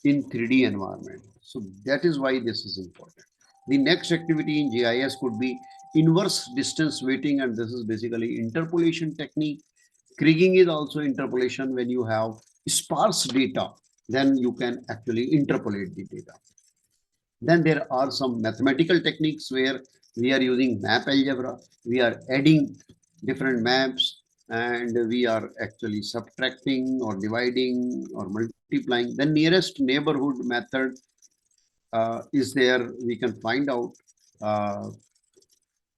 in 3D environment. So that is why this is important. The next activity in GIS could be inverse distance weighting, and this is basically interpolation technique. Kriging is also interpolation. When you have sparse data, then you can actually interpolate the data. Then there are some mathematical techniques where we are using map algebra. We are adding different maps and we are actually subtracting or dividing or multiplying. The nearest neighborhood method is there. We can find out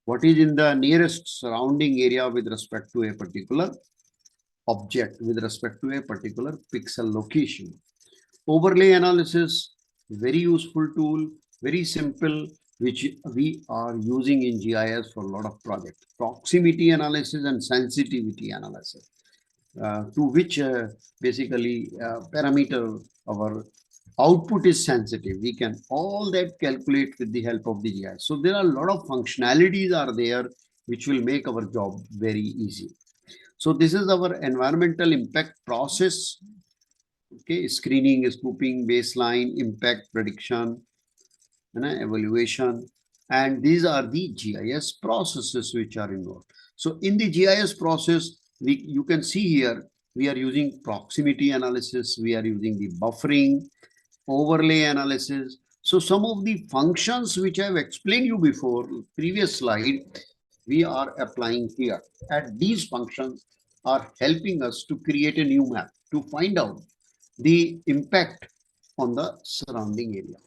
what is in the nearest surrounding area with respect to a particular object, with respect to a particular pixel location. Overlay analysis, very useful tool, very simple, which we are using in GIS for a lot of projects. Proximity analysis and sensitivity analysis, to which basically parameter our output is sensitive. We can all that calculate with the help of the GIS. So there are a lot of functionalities are there which will make our job very easy. So this is our environmental impact process. Okay, screening, scoping, baseline, impact prediction, evaluation, and these are the GIS processes which are involved. So in the GIS process, you can see here, we are using proximity analysis, we are using the buffering, overlay analysis. So some of the functions which I have explained you before, previous slide, we are applying here. And these functions are helping us to create a new map, to find out the impact on the surrounding area.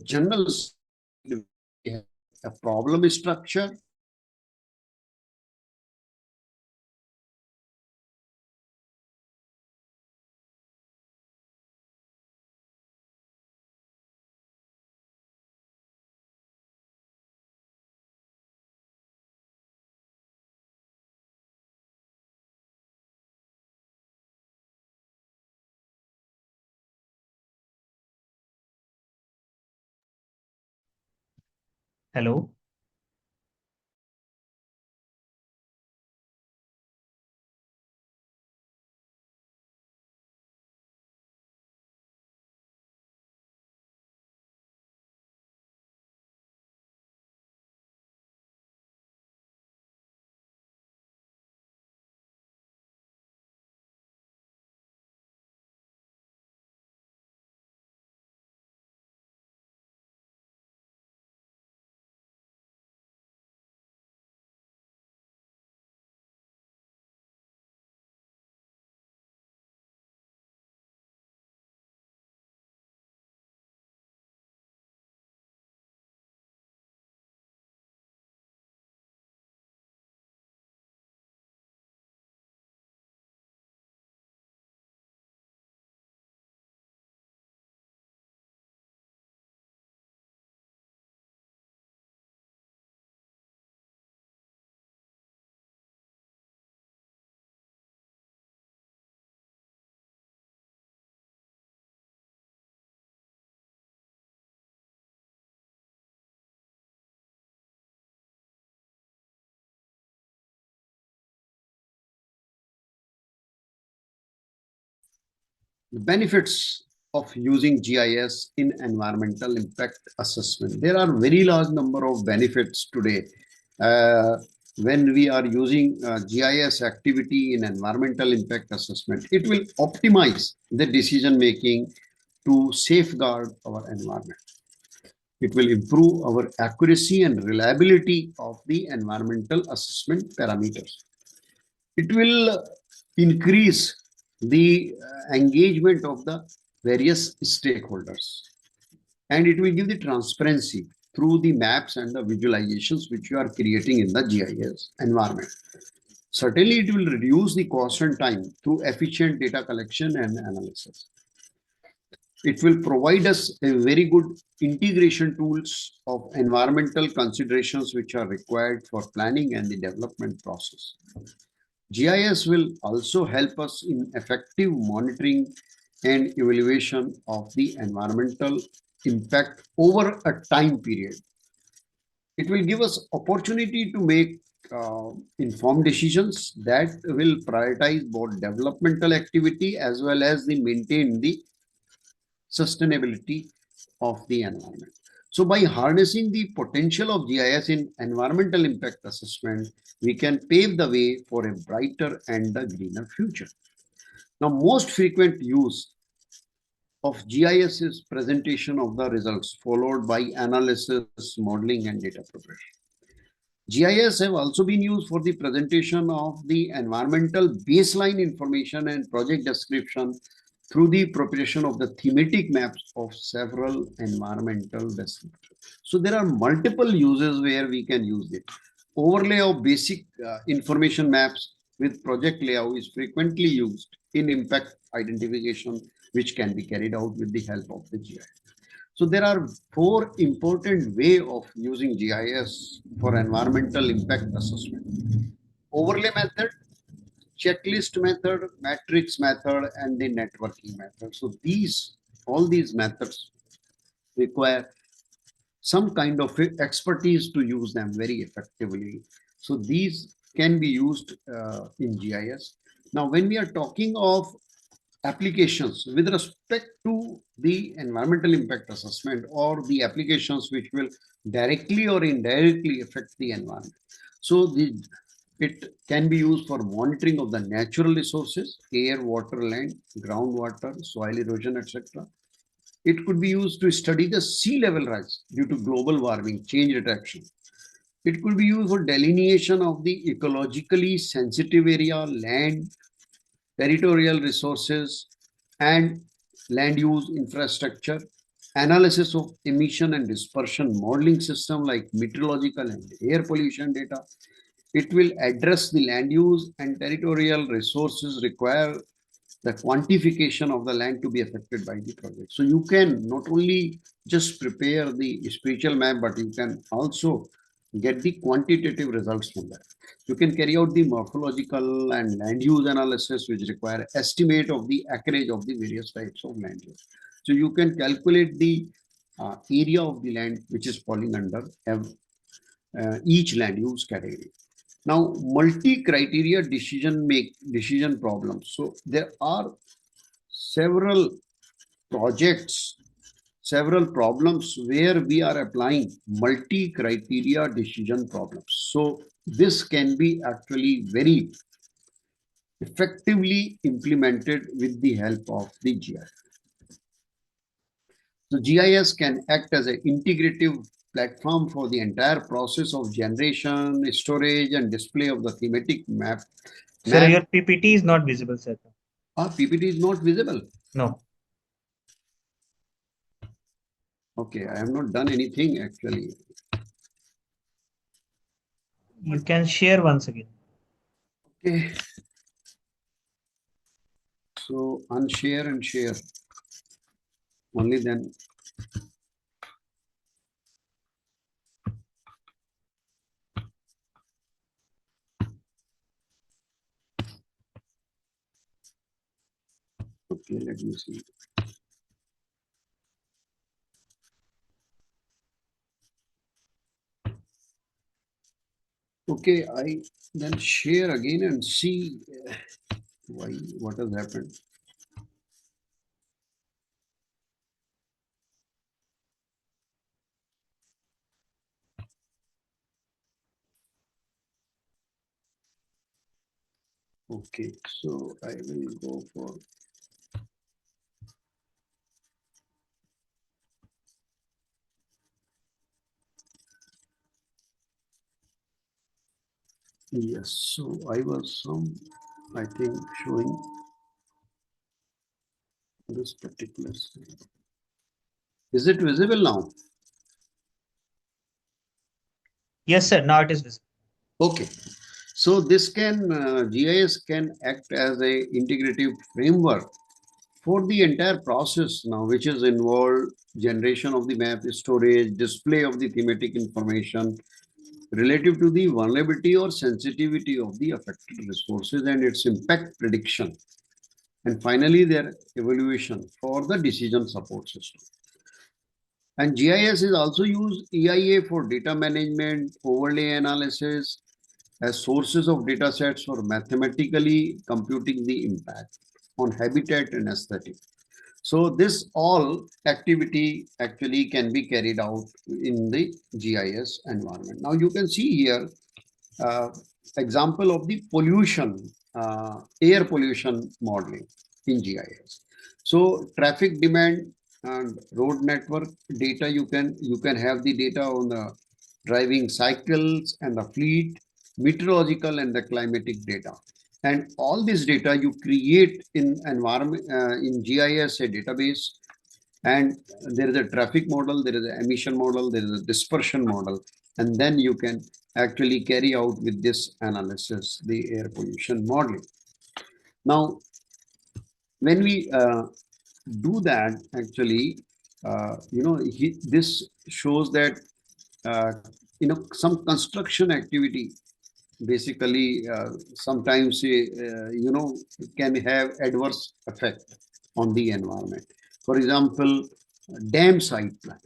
General, a problem structure, Hello. The benefits of using GIS in environmental impact assessment. There are very large number of benefits today. When we are using GIS activity in environmental impact assessment, it will optimize the decision making to safeguard our environment. It will improve our accuracy and reliability of the environmental assessment parameters. It will increase the engagement of the various stakeholders, and it will give the transparency through the maps and the visualizations which you are creating in the GIS environment. Certainly, it will reduce the cost and time through efficient data collection and analysis. It will provide us a very good integration tools of environmental considerations which are required for planning and the development process. GIS will also help us in effective monitoring and evaluation of the environmental impact over a time period. It will give us opportunity to make informed decisions that will prioritize both developmental activity as well as the maintain the sustainability of the environment. So by harnessing the potential of GIS in environmental impact assessment, we can pave the way for a brighter and a greener future. Now, most frequent use of GIS is presentation of the results, followed by analysis, modeling, and data preparation. GIS have also been used for the presentation of the environmental baseline information and project description through the preparation of the thematic maps of several environmental descriptions. So there are multiple uses where we can use it. Overlay of basic information maps with project layout is frequently used in impact identification, which can be carried out with the help of the GIS. So there are four important ways of using GIS for environmental impact assessment. Overlay method, checklist method, matrix method, and the networking method. So all these methods require some kind of expertise to use them very effectively. So these can be used in GIS. Now, when we are talking of applications with respect to the environmental impact assessment or the applications which will directly or indirectly affect the environment. So it can be used for monitoring of the natural resources, air, water, land, groundwater, soil erosion, etc. It could be used to study the sea level rise due to global warming, change detection. It could be used for delineation of the ecologically sensitive area, land, territorial resources, and land use infrastructure, analysis of emission and dispersion modeling system like meteorological and air pollution data. It will address the land use and territorial resources require the quantification of the land to be affected by the project. So you can not only just prepare the spatial map, but you can also get the quantitative results from that. You can carry out the morphological and land use analysis, which require estimate of the acreage of the various types of land use. So you can calculate the area of the land which is falling under each land use category. Now, multi-criteria decision problems. So there are several projects, several problems where we are applying multi-criteria decision problems. So this can be actually very effectively implemented with the help of the GIS. So GIS can act as an integrative platform for the entire process of generation, storage, and display of the thematic map. Sir, your PPT is not visible, sir. PPT is not visible. No. Okay, I have not done anything actually. You can share once again. Okay. So unshare and share. Only then. Okay, let me see. Okay, I then share again and see what has happened. Okay, so I will go for yes. So I was I think showing this particular slide. Is it visible now? Yes, sir. Now it is visible. Okay. So this GIS can act as a integrative framework for the entire process now, which is involved generation of the map, storage, display of the thematic information relative to the vulnerability or sensitivity of the affected resources and its impact prediction. And finally, their evaluation for the decision support system. And GIS is also used EIA for data management, overlay analysis, as sources of data sets for mathematically computing the impact on habitat and aesthetic. So this all activity actually can be carried out in the GIS environment. Now you can see here example of the pollution, air pollution modeling in GIS. So traffic demand and road network data, you can have the data on the driving cycles and the fleet, meteorological and the climatic data. And all this data you create in environment in GIS a database, and there is a traffic model, there is an emission model, there is a dispersion model, and then you can actually carry out with this analysis the air pollution modeling. Now, when we do that, actually, this shows that some construction activity basically sometimes can have adverse effect on the environment. For example, dam site plan,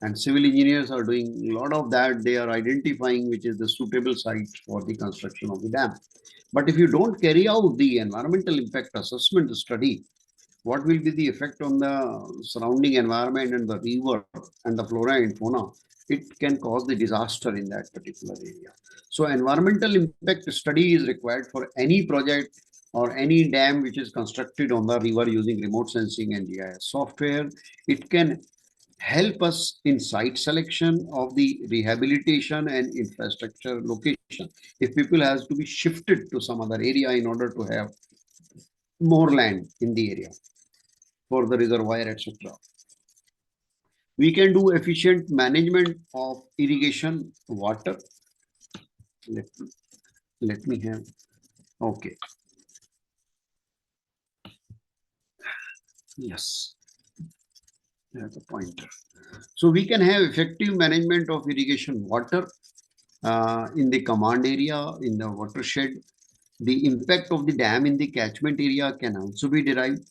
and civil engineers are doing a lot of that. They are identifying which is the suitable site for the construction of the dam. But if you don't carry out the environmental impact assessment study, what will be the effect on the surrounding environment and the river and the flora and fauna? It can cause the disaster in that particular area. So environmental impact study is required for any project or any dam which is constructed on the river using remote sensing and GIS software. It can help us in site selection of the rehabilitation and infrastructure location. If people has to be shifted to some other area in order to have more land in the area for the reservoir, etc. We can do efficient management of irrigation water. Let me have, okay. Yes, that's a pointer. So we can have effective management of irrigation water in the command area, in the watershed. The impact of the dam in the catchment area can also be derived.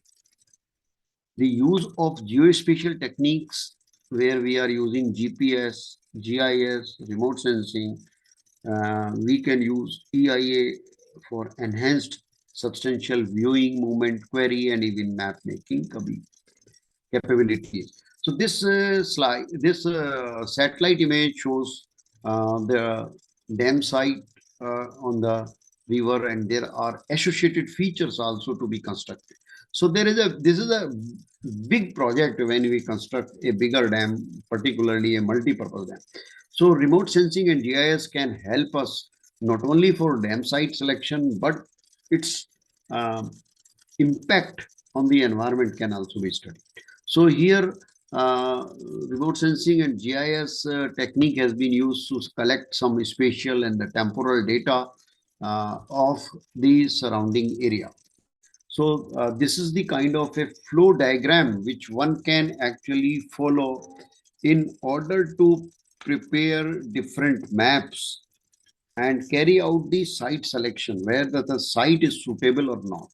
The use of geospatial techniques where we are using GPS, GIS, remote sensing. We can use EIA for enhanced substantial viewing, movement, query, and even map making capabilities. So this slide, this satellite image shows the dam site on the river, and there are associated features also to be constructed. So this is a big project when we construct a bigger dam, particularly a multi-purpose dam. So remote sensing and GIS can help us not only for dam site selection, but its um, impact on the environment can also be studied. So here, remote sensing and GIS technique has been used to collect some spatial and the temporal data of the surrounding area. So this is the kind of a flow diagram which one can actually follow in order to prepare different maps and carry out the site selection, where the site is suitable or not.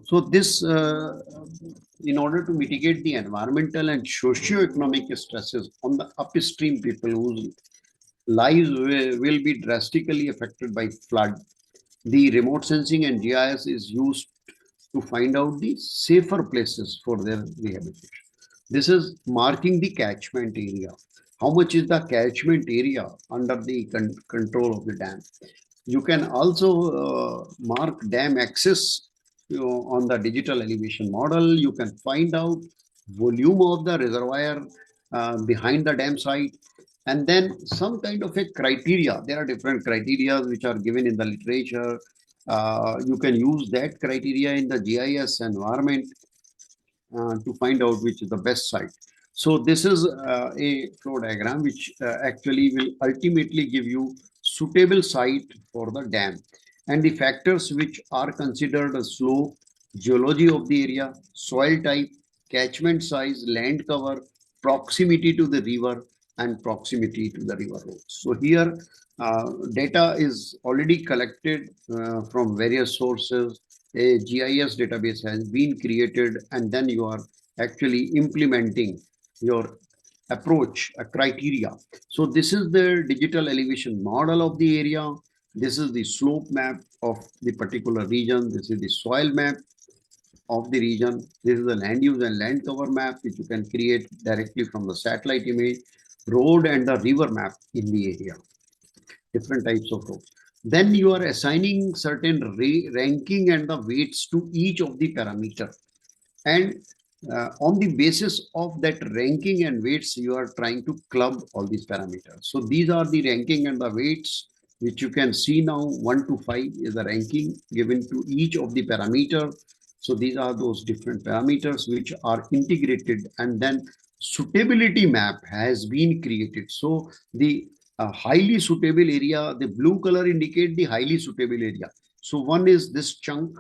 So this, in order to mitigate the environmental and socio-economic stresses on the upstream people whose lives will be drastically affected by flood, the remote sensing and GIS is used to find out the safer places for their rehabilitation. This is marking the catchment area. How much is the catchment area under the control of the dam? You can also mark dam access, on the digital elevation model. You can find out volume of the reservoir behind the dam site, and then some kind of a criteria. There are different criteria which are given in the literature. You can use that criteria in the GIS environment to find out which is the best site. So this is a flow diagram which actually will ultimately give you suitable site for the dam, and the factors which are considered as slope, geology of the area, soil type, catchment size, land cover, proximity to the river, and proximity to the river roads. So here data is already collected from various sources. A GIS database has been created, and then you are actually implementing your approach, a criteria. So this is the digital elevation model of the area. This is the slope map of the particular region. This is the soil map of the region. This is the land use and land cover map, which you can create directly from the satellite image, road and the river map in the area, different types of roads. Then you are assigning certain ranking and the weights to each of the parameter. And on the basis of that ranking and weights, you are trying to club all these parameters. So these are the ranking and the weights, which you can see now. 1 to 5 is the ranking given to each of the parameter. So these are those different parameters which are integrated, and then suitability map has been created. So the highly suitable area, the blue color indicate the highly suitable area. So one is this chunk,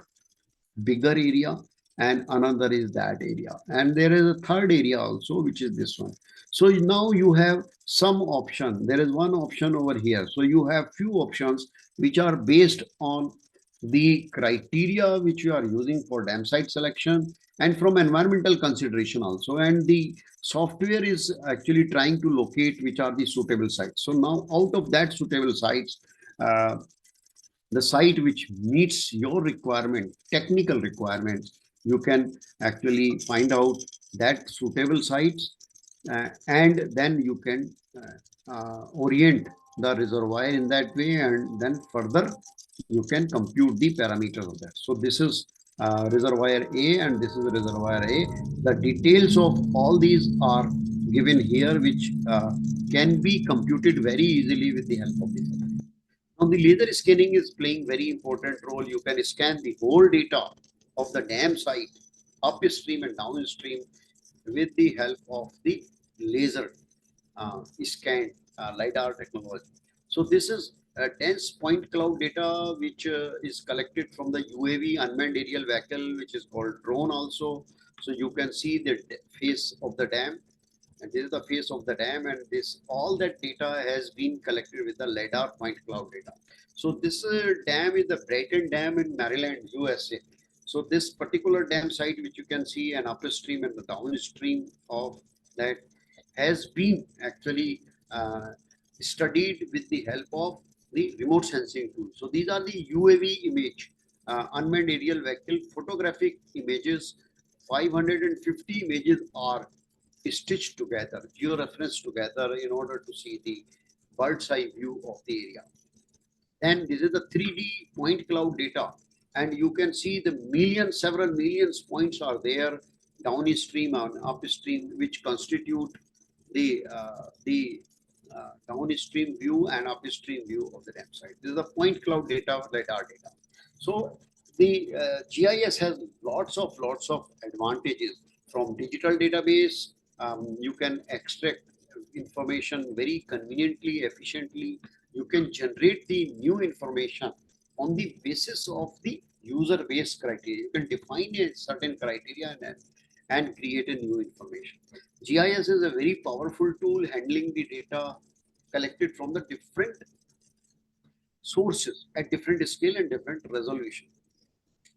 bigger area, and another is that area, and there is a third area also, which is this one. So now you have some option. There is one option over here. So you have few options which are based on the criteria which you are using for dam site selection, and from environmental consideration also, and the software is actually trying to locate which are the suitable sites. So now out of that suitable sites, uh, the site which meets your requirement, technical requirements, you can actually find out that suitable sites, and then you can orient the reservoir in that way, and then further you can compute the parameters of that. So this is reservoir A, and this is reservoir A. The details of all these are given here, which can be computed very easily with the help of this. Now, the laser scanning is playing very important role. You can scan the whole data of the dam site, upstream and downstream, with the help of the laser scan LiDAR technology. So this is a dense point cloud data which is collected from the UAV, unmanned aerial vehicle, which is called drone also. So you can see the face of the dam, and this is the face of the dam, and this all that data has been collected with the LiDAR point cloud data. So this dam is the Brighton Dam in Maryland, USA. So this particular dam site, which you can see an upstream and the downstream of that, has been actually studied with the help of the remote sensing tool. So these are the UAV image, unmanned aerial vehicle photographic images. 550 images are stitched together, georeferenced together in order to see the bird's eye view of the area. And this is the 3D point cloud data. And you can see the millions, several millions points are there downstream and upstream, which constitute the downstream view and upstream view of the dam site. This is the point cloud data, LiDAR data. So the GIS has lots of advantages from digital database. You can extract information very conveniently, efficiently. You can generate the new information on the basis of the user-based criteria. You can define a certain criteria and create a new information. GIS is a very powerful tool handling the data collected from the different sources at different scale and different resolution.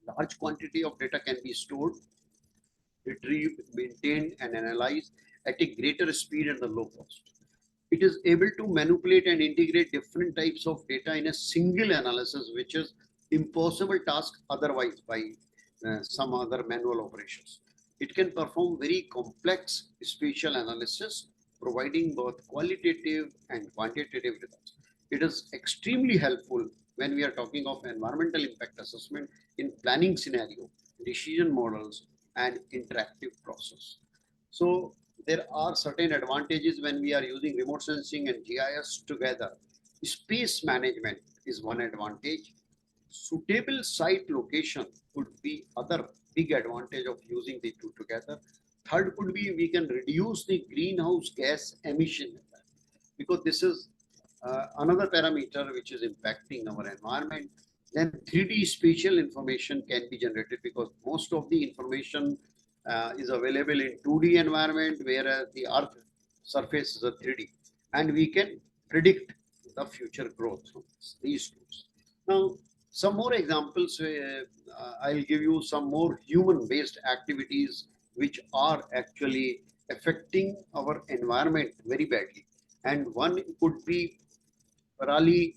Large quantity of data can be stored, retrieved, maintained, and analyzed at a greater speed and a low cost. It is able to manipulate and integrate different types of data in a single analysis, which is impossible task otherwise by some other manual operations. It can perform very complex spatial analysis, providing both qualitative and quantitative results. It is extremely helpful when we are talking of environmental impact assessment in planning scenario, decision models, and interactive process. So there are certain advantages when we are using remote sensing and GIS together. Space management is one advantage. Suitable site location could be other big advantage of using the two together. Third could be we can reduce the greenhouse gas emission, because this is another parameter which is impacting our environment. Then 3D spatial information can be generated, because most of the information is available in 2D environment, whereas the earth surface is a 3D, and we can predict the future growth from these tools. Now, some more examples, I'll give you some more human based activities which are actually affecting our environment very badly. And one could be parali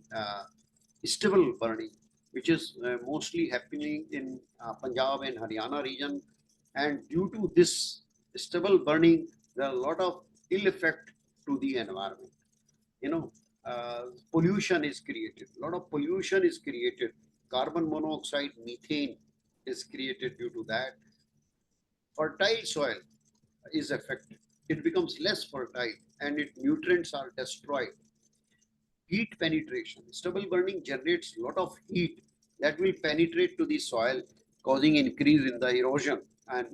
stubble burning, which is mostly happening in Punjab and Haryana region. And due to this stubble burning, there are a lot of ill effect to the environment. You know, pollution is created. A lot of pollution is created. Carbon monoxide, methane is created due to that. Fertile soil is affected. It becomes less fertile and its nutrients are destroyed. Heat penetration. Stubble burning generates a lot of heat that will penetrate to the soil, causing increase in the erosion and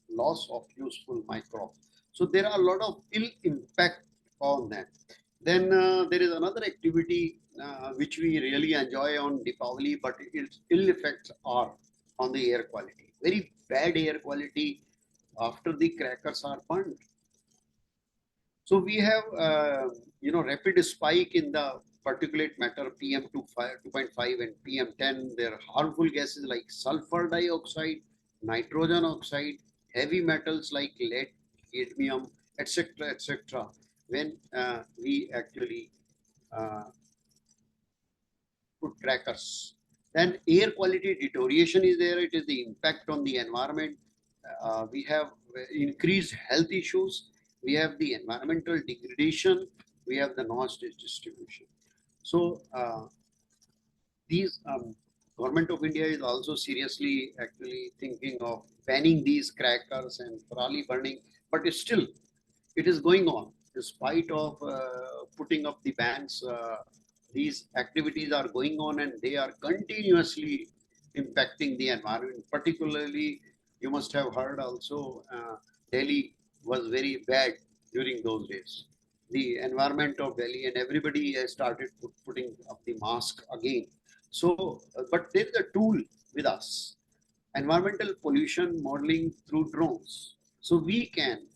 loss of useful microbes. So there are a lot of ill impact on that. Then there is another activity which we really enjoy on Deepavali, but its ill effects are on the air quality. Very bad air quality after the crackers are burned. So we have, rapid spike in the particulate matter PM2.5 and PM10. There are harmful gases like sulfur dioxide, nitrogen oxide, heavy metals like lead, cadmium, etc., etc. When we actually put crackers. Then air quality deterioration is there. It is the impact on the environment. We have increased health issues. We have the environmental degradation. We have the noise distribution. So these government of India is also seriously actually thinking of banning these crackers and parali burning, but it's still it is going on despite of putting up the bans. These activities are going on and they are continuously impacting the environment. Particularly, you must have heard also Delhi was very bad during those days. The environment of Delhi and everybody has started putting up the mask again. So, but there is a tool with us, environmental pollution modeling through drones. So we can,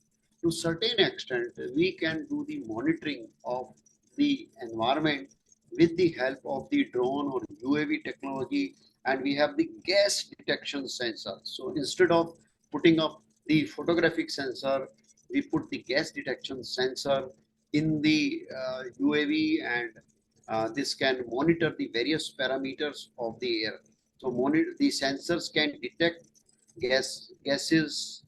to certain extent, we can do the monitoring of the environment with the help of the drone or UAV technology, and we have the gas detection sensor. So instead of putting up the photographic sensor, we put the gas detection sensor in the UAV, and this can monitor the various parameters of the air. So the sensors can detect gases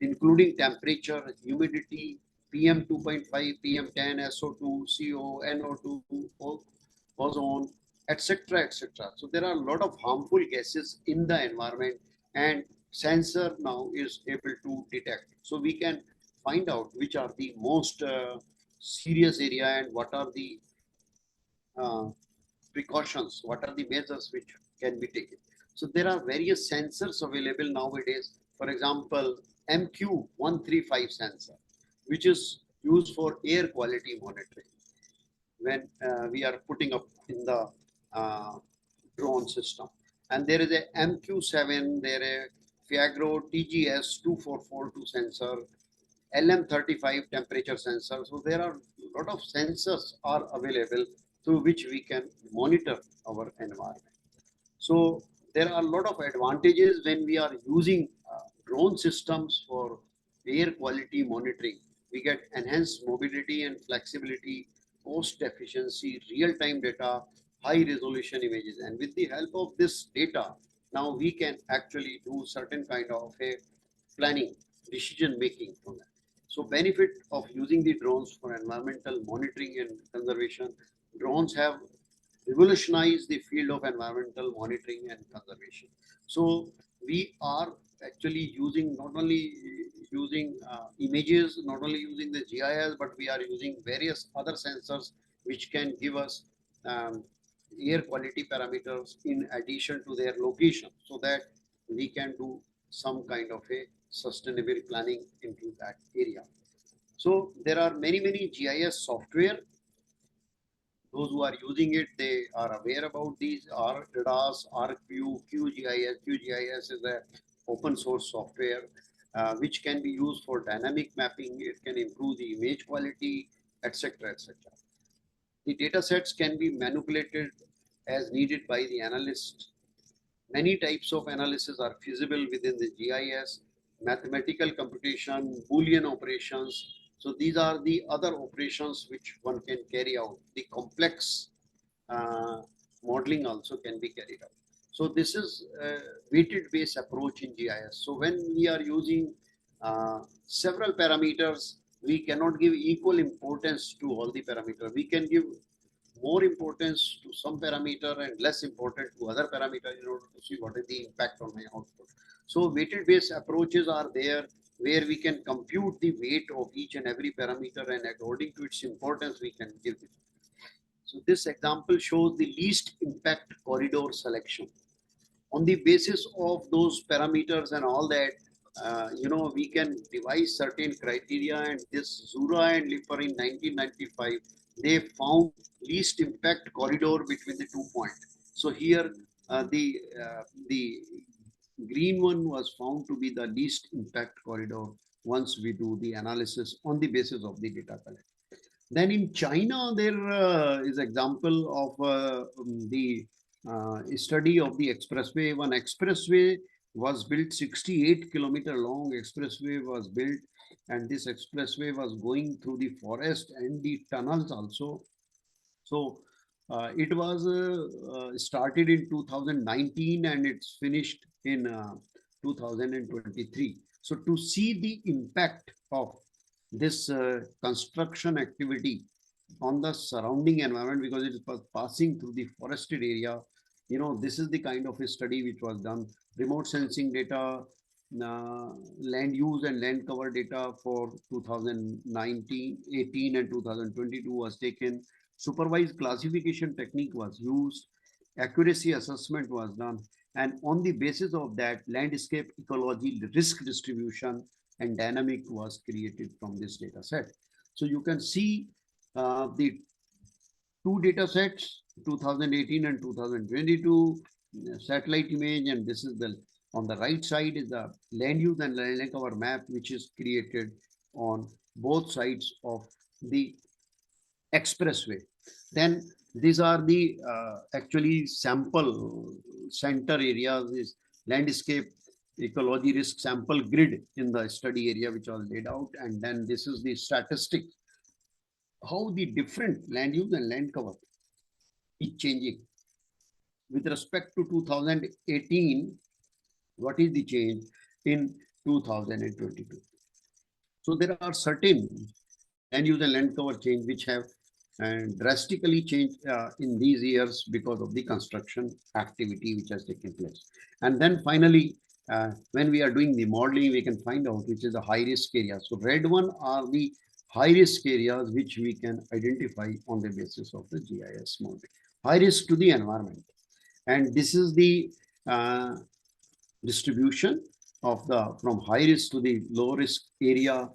including temperature, humidity, PM 2.5, PM 10, SO2, CO, NO2, ozone, etc., etc. So there are a lot of harmful gases in the environment, and sensor now is able to detect. So we can find out which are the most serious area and what are the uh, precautions, what are the measures which can be taken. So there are various sensors available nowadays. For example, MQ135 sensor, which is used for air quality monitoring when we are putting up in the uh, drone system. And there is a MQ7, there is a Fiagro TGS 2442 sensor, LM35 temperature sensor. So there are a lot of sensors are available through which we can monitor our environment. So there are a lot of advantages when we are using drone systems for air quality monitoring. We get enhanced mobility and flexibility, cost efficiency, real-time data, high resolution images. And with the help of this data, now we can actually do certain kind of a planning, decision making from that. So benefit of using the drones for environmental monitoring and conservation. Drones have revolutionized the field of environmental monitoring and conservation. So we are actually using not only using images, not only using the GIS, but we are using various other sensors which can give us um, air quality parameters in addition to their location, so that we can do some kind of a sustainable planning into that area. So there are many GIS software. Those who are using it, they are aware about these. RDAS, RQ, QGIS. QGIS is a open source software which can be used for dynamic mapping. It can improve the image quality, etc., etc. The data sets can be manipulated as needed by the analyst. Many types of analysis are feasible within the GIS, mathematical computation, Boolean operations. So these are the other operations which one can carry out. The complex modeling also can be carried out. So this is a weighted based approach in GIS. So when we are using several parameters, we cannot give equal importance to all the parameters. We can give more importance to some parameter and less important to other parameter in order to see what is the impact on my output. So weighted based approaches are there where we can compute the weight of each and every parameter, and according to its importance we can give it. So this example shows the least impact corridor selection. On the basis of those parameters and all that, we can devise certain criteria, and this Zura and Lipper in 1995, they found least impact corridor between the 2 points. So here the green one was found to be the least impact corridor once we do the analysis on the basis of the data collected. Then in China, there is example of the study of the expressway. One expressway was built, 68-kilometer long expressway was built, and this expressway was going through the forest and the tunnels also. So it was started in 2019 and it's finished in 2023. So to see the impact of this construction activity on the surrounding environment, because it was passing through the forested area, this is the kind of a study which was done. Remote sensing data, land use and land cover data for 2019, 18 and 2022 was taken. Supervised classification technique was used. Accuracy assessment was done. And on the basis of that, landscape ecology, risk distribution, and dynamic was created from this data set. So you can see the two data sets, 2018 and 2022, satellite image, and this is the, on the right side is the land use and land cover map, which is created on both sides of the expressway. Then these are the actually sample center areas, is landscape ecology risk sample grid in the study area which was laid out, and then this is the statistic, how the different land use and land cover is changing. With respect to 2018, what is the change in 2022? So there are certain land use and land cover change which have drastically changed in these years because of the construction activity which has taken place. And then finally, when we are doing the modeling, we can find out which is the high risk areas. So red one are the high risk areas which we can identify on the basis of the GIS modeling. High risk to the environment. And this is the distribution of the from high risk to the low risk area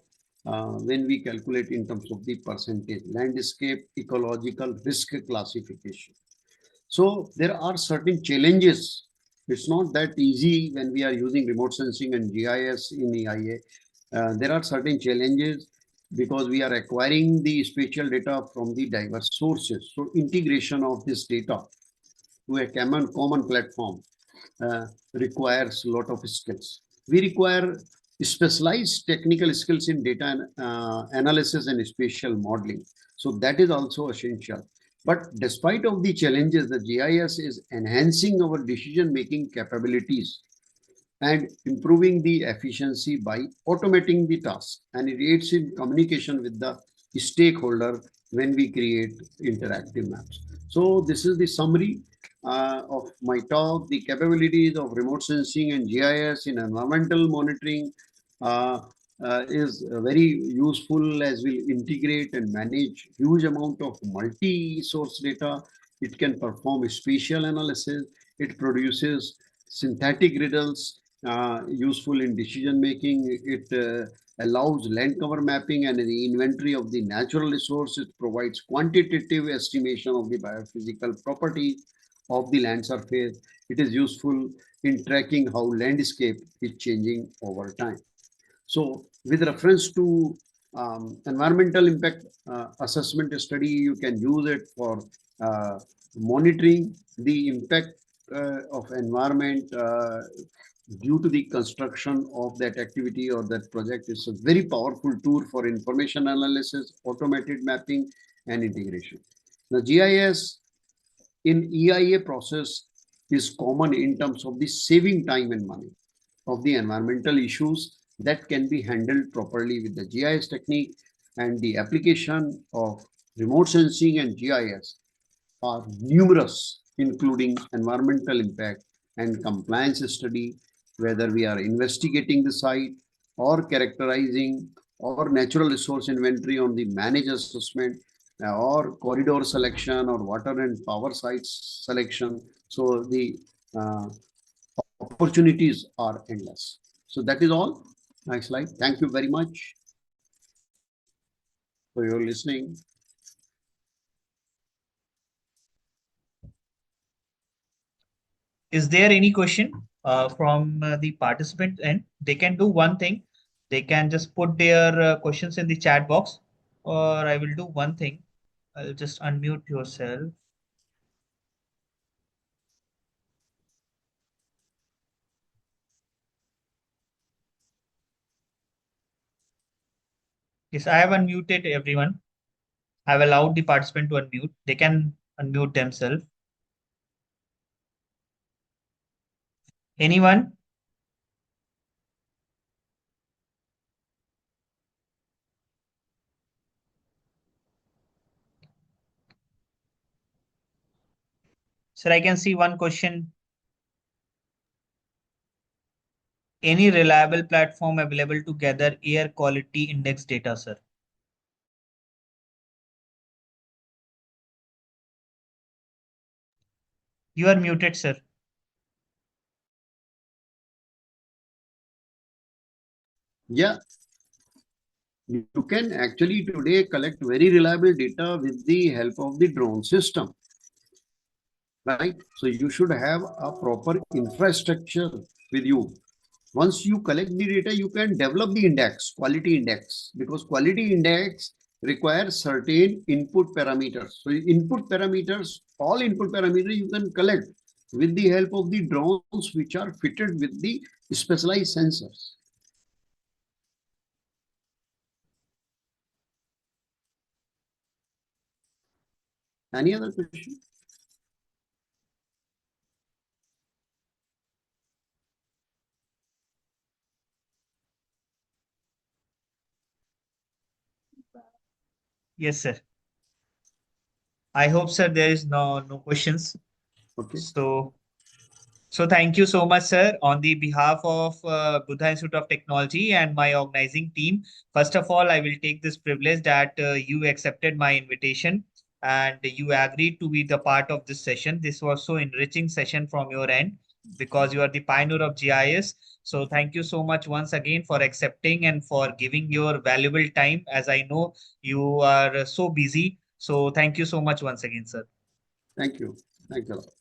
when we calculate in terms of the percentage landscape ecological risk classification. So there are certain challenges. It's not that easy when we are using remote sensing and GIS in EIA. There are certain challenges because we are acquiring the spatial data from the diverse sources. So integration of this data to a common platform requires a lot of skills. We require specialized technical skills in data analysis and spatial modeling. So that is also essential. But despite of the challenges, the GIS is enhancing our decision-making capabilities and improving the efficiency by automating the task, and it aids in communication with the stakeholder when we create interactive maps. So this is the summary of my talk. The capabilities of remote sensing and GIS in environmental monitoring is very useful as will integrate and manage huge amount of multi-source data. It can perform spatial analysis. It produces synthetic results useful in decision making. It allows land cover mapping and the inventory of the natural resources. It provides quantitative estimation of the biophysical properties of the land surface. It is useful in tracking how landscape is changing over time. So with reference to environmental impact assessment study, you can use it for monitoring the impact of environment due to the construction of that activity or that project. Is a very powerful tool for information analysis, automated mapping, and integration. The GIS in EIA process is common in terms of the saving time and money of the environmental issues that can be handled properly with the GIS technique, and the application of remote sensing and GIS are numerous, including environmental impact and compliance study, whether we are investigating the site or characterizing or natural resource inventory on the managed assessment or corridor selection or water and power sites selection. So the opportunities are endless. So that is all. Next slide. Thank you very much for your listening. Is there any question from the participant? And they can do one thing. They can just put their questions in the chat box, or I will do one thing. I'll just unmute yourself. Yes, I have unmuted everyone. I've allowed the participant to unmute. They can unmute themselves. Anyone? Sir, I can see one question. Any reliable platform available to gather air quality index data, sir? You are muted, sir. Yeah, you can actually today collect very reliable data with the help of the drone system, right? So you should have a proper infrastructure with you. Once you collect the data, you can develop the index, quality index, because quality index requires certain input parameters. So input parameters, all input parameters you can collect with the help of the drones which are fitted with the specialized sensors. Any other question? Yes, sir. I hope, sir, there is no questions. Okay. So thank you so much, sir, on the behalf of Buddha Institute of Technology and my organizing team. First of all, I will take this privilege that you accepted my invitation and you agreed to be the part of this session. This was so enriching session from your end because you are the pioneer of GIS. So thank you so much once again for accepting and for giving your valuable time, as I know you are so busy. So thank you so much once again, sir. Thank you. Thanks a lot.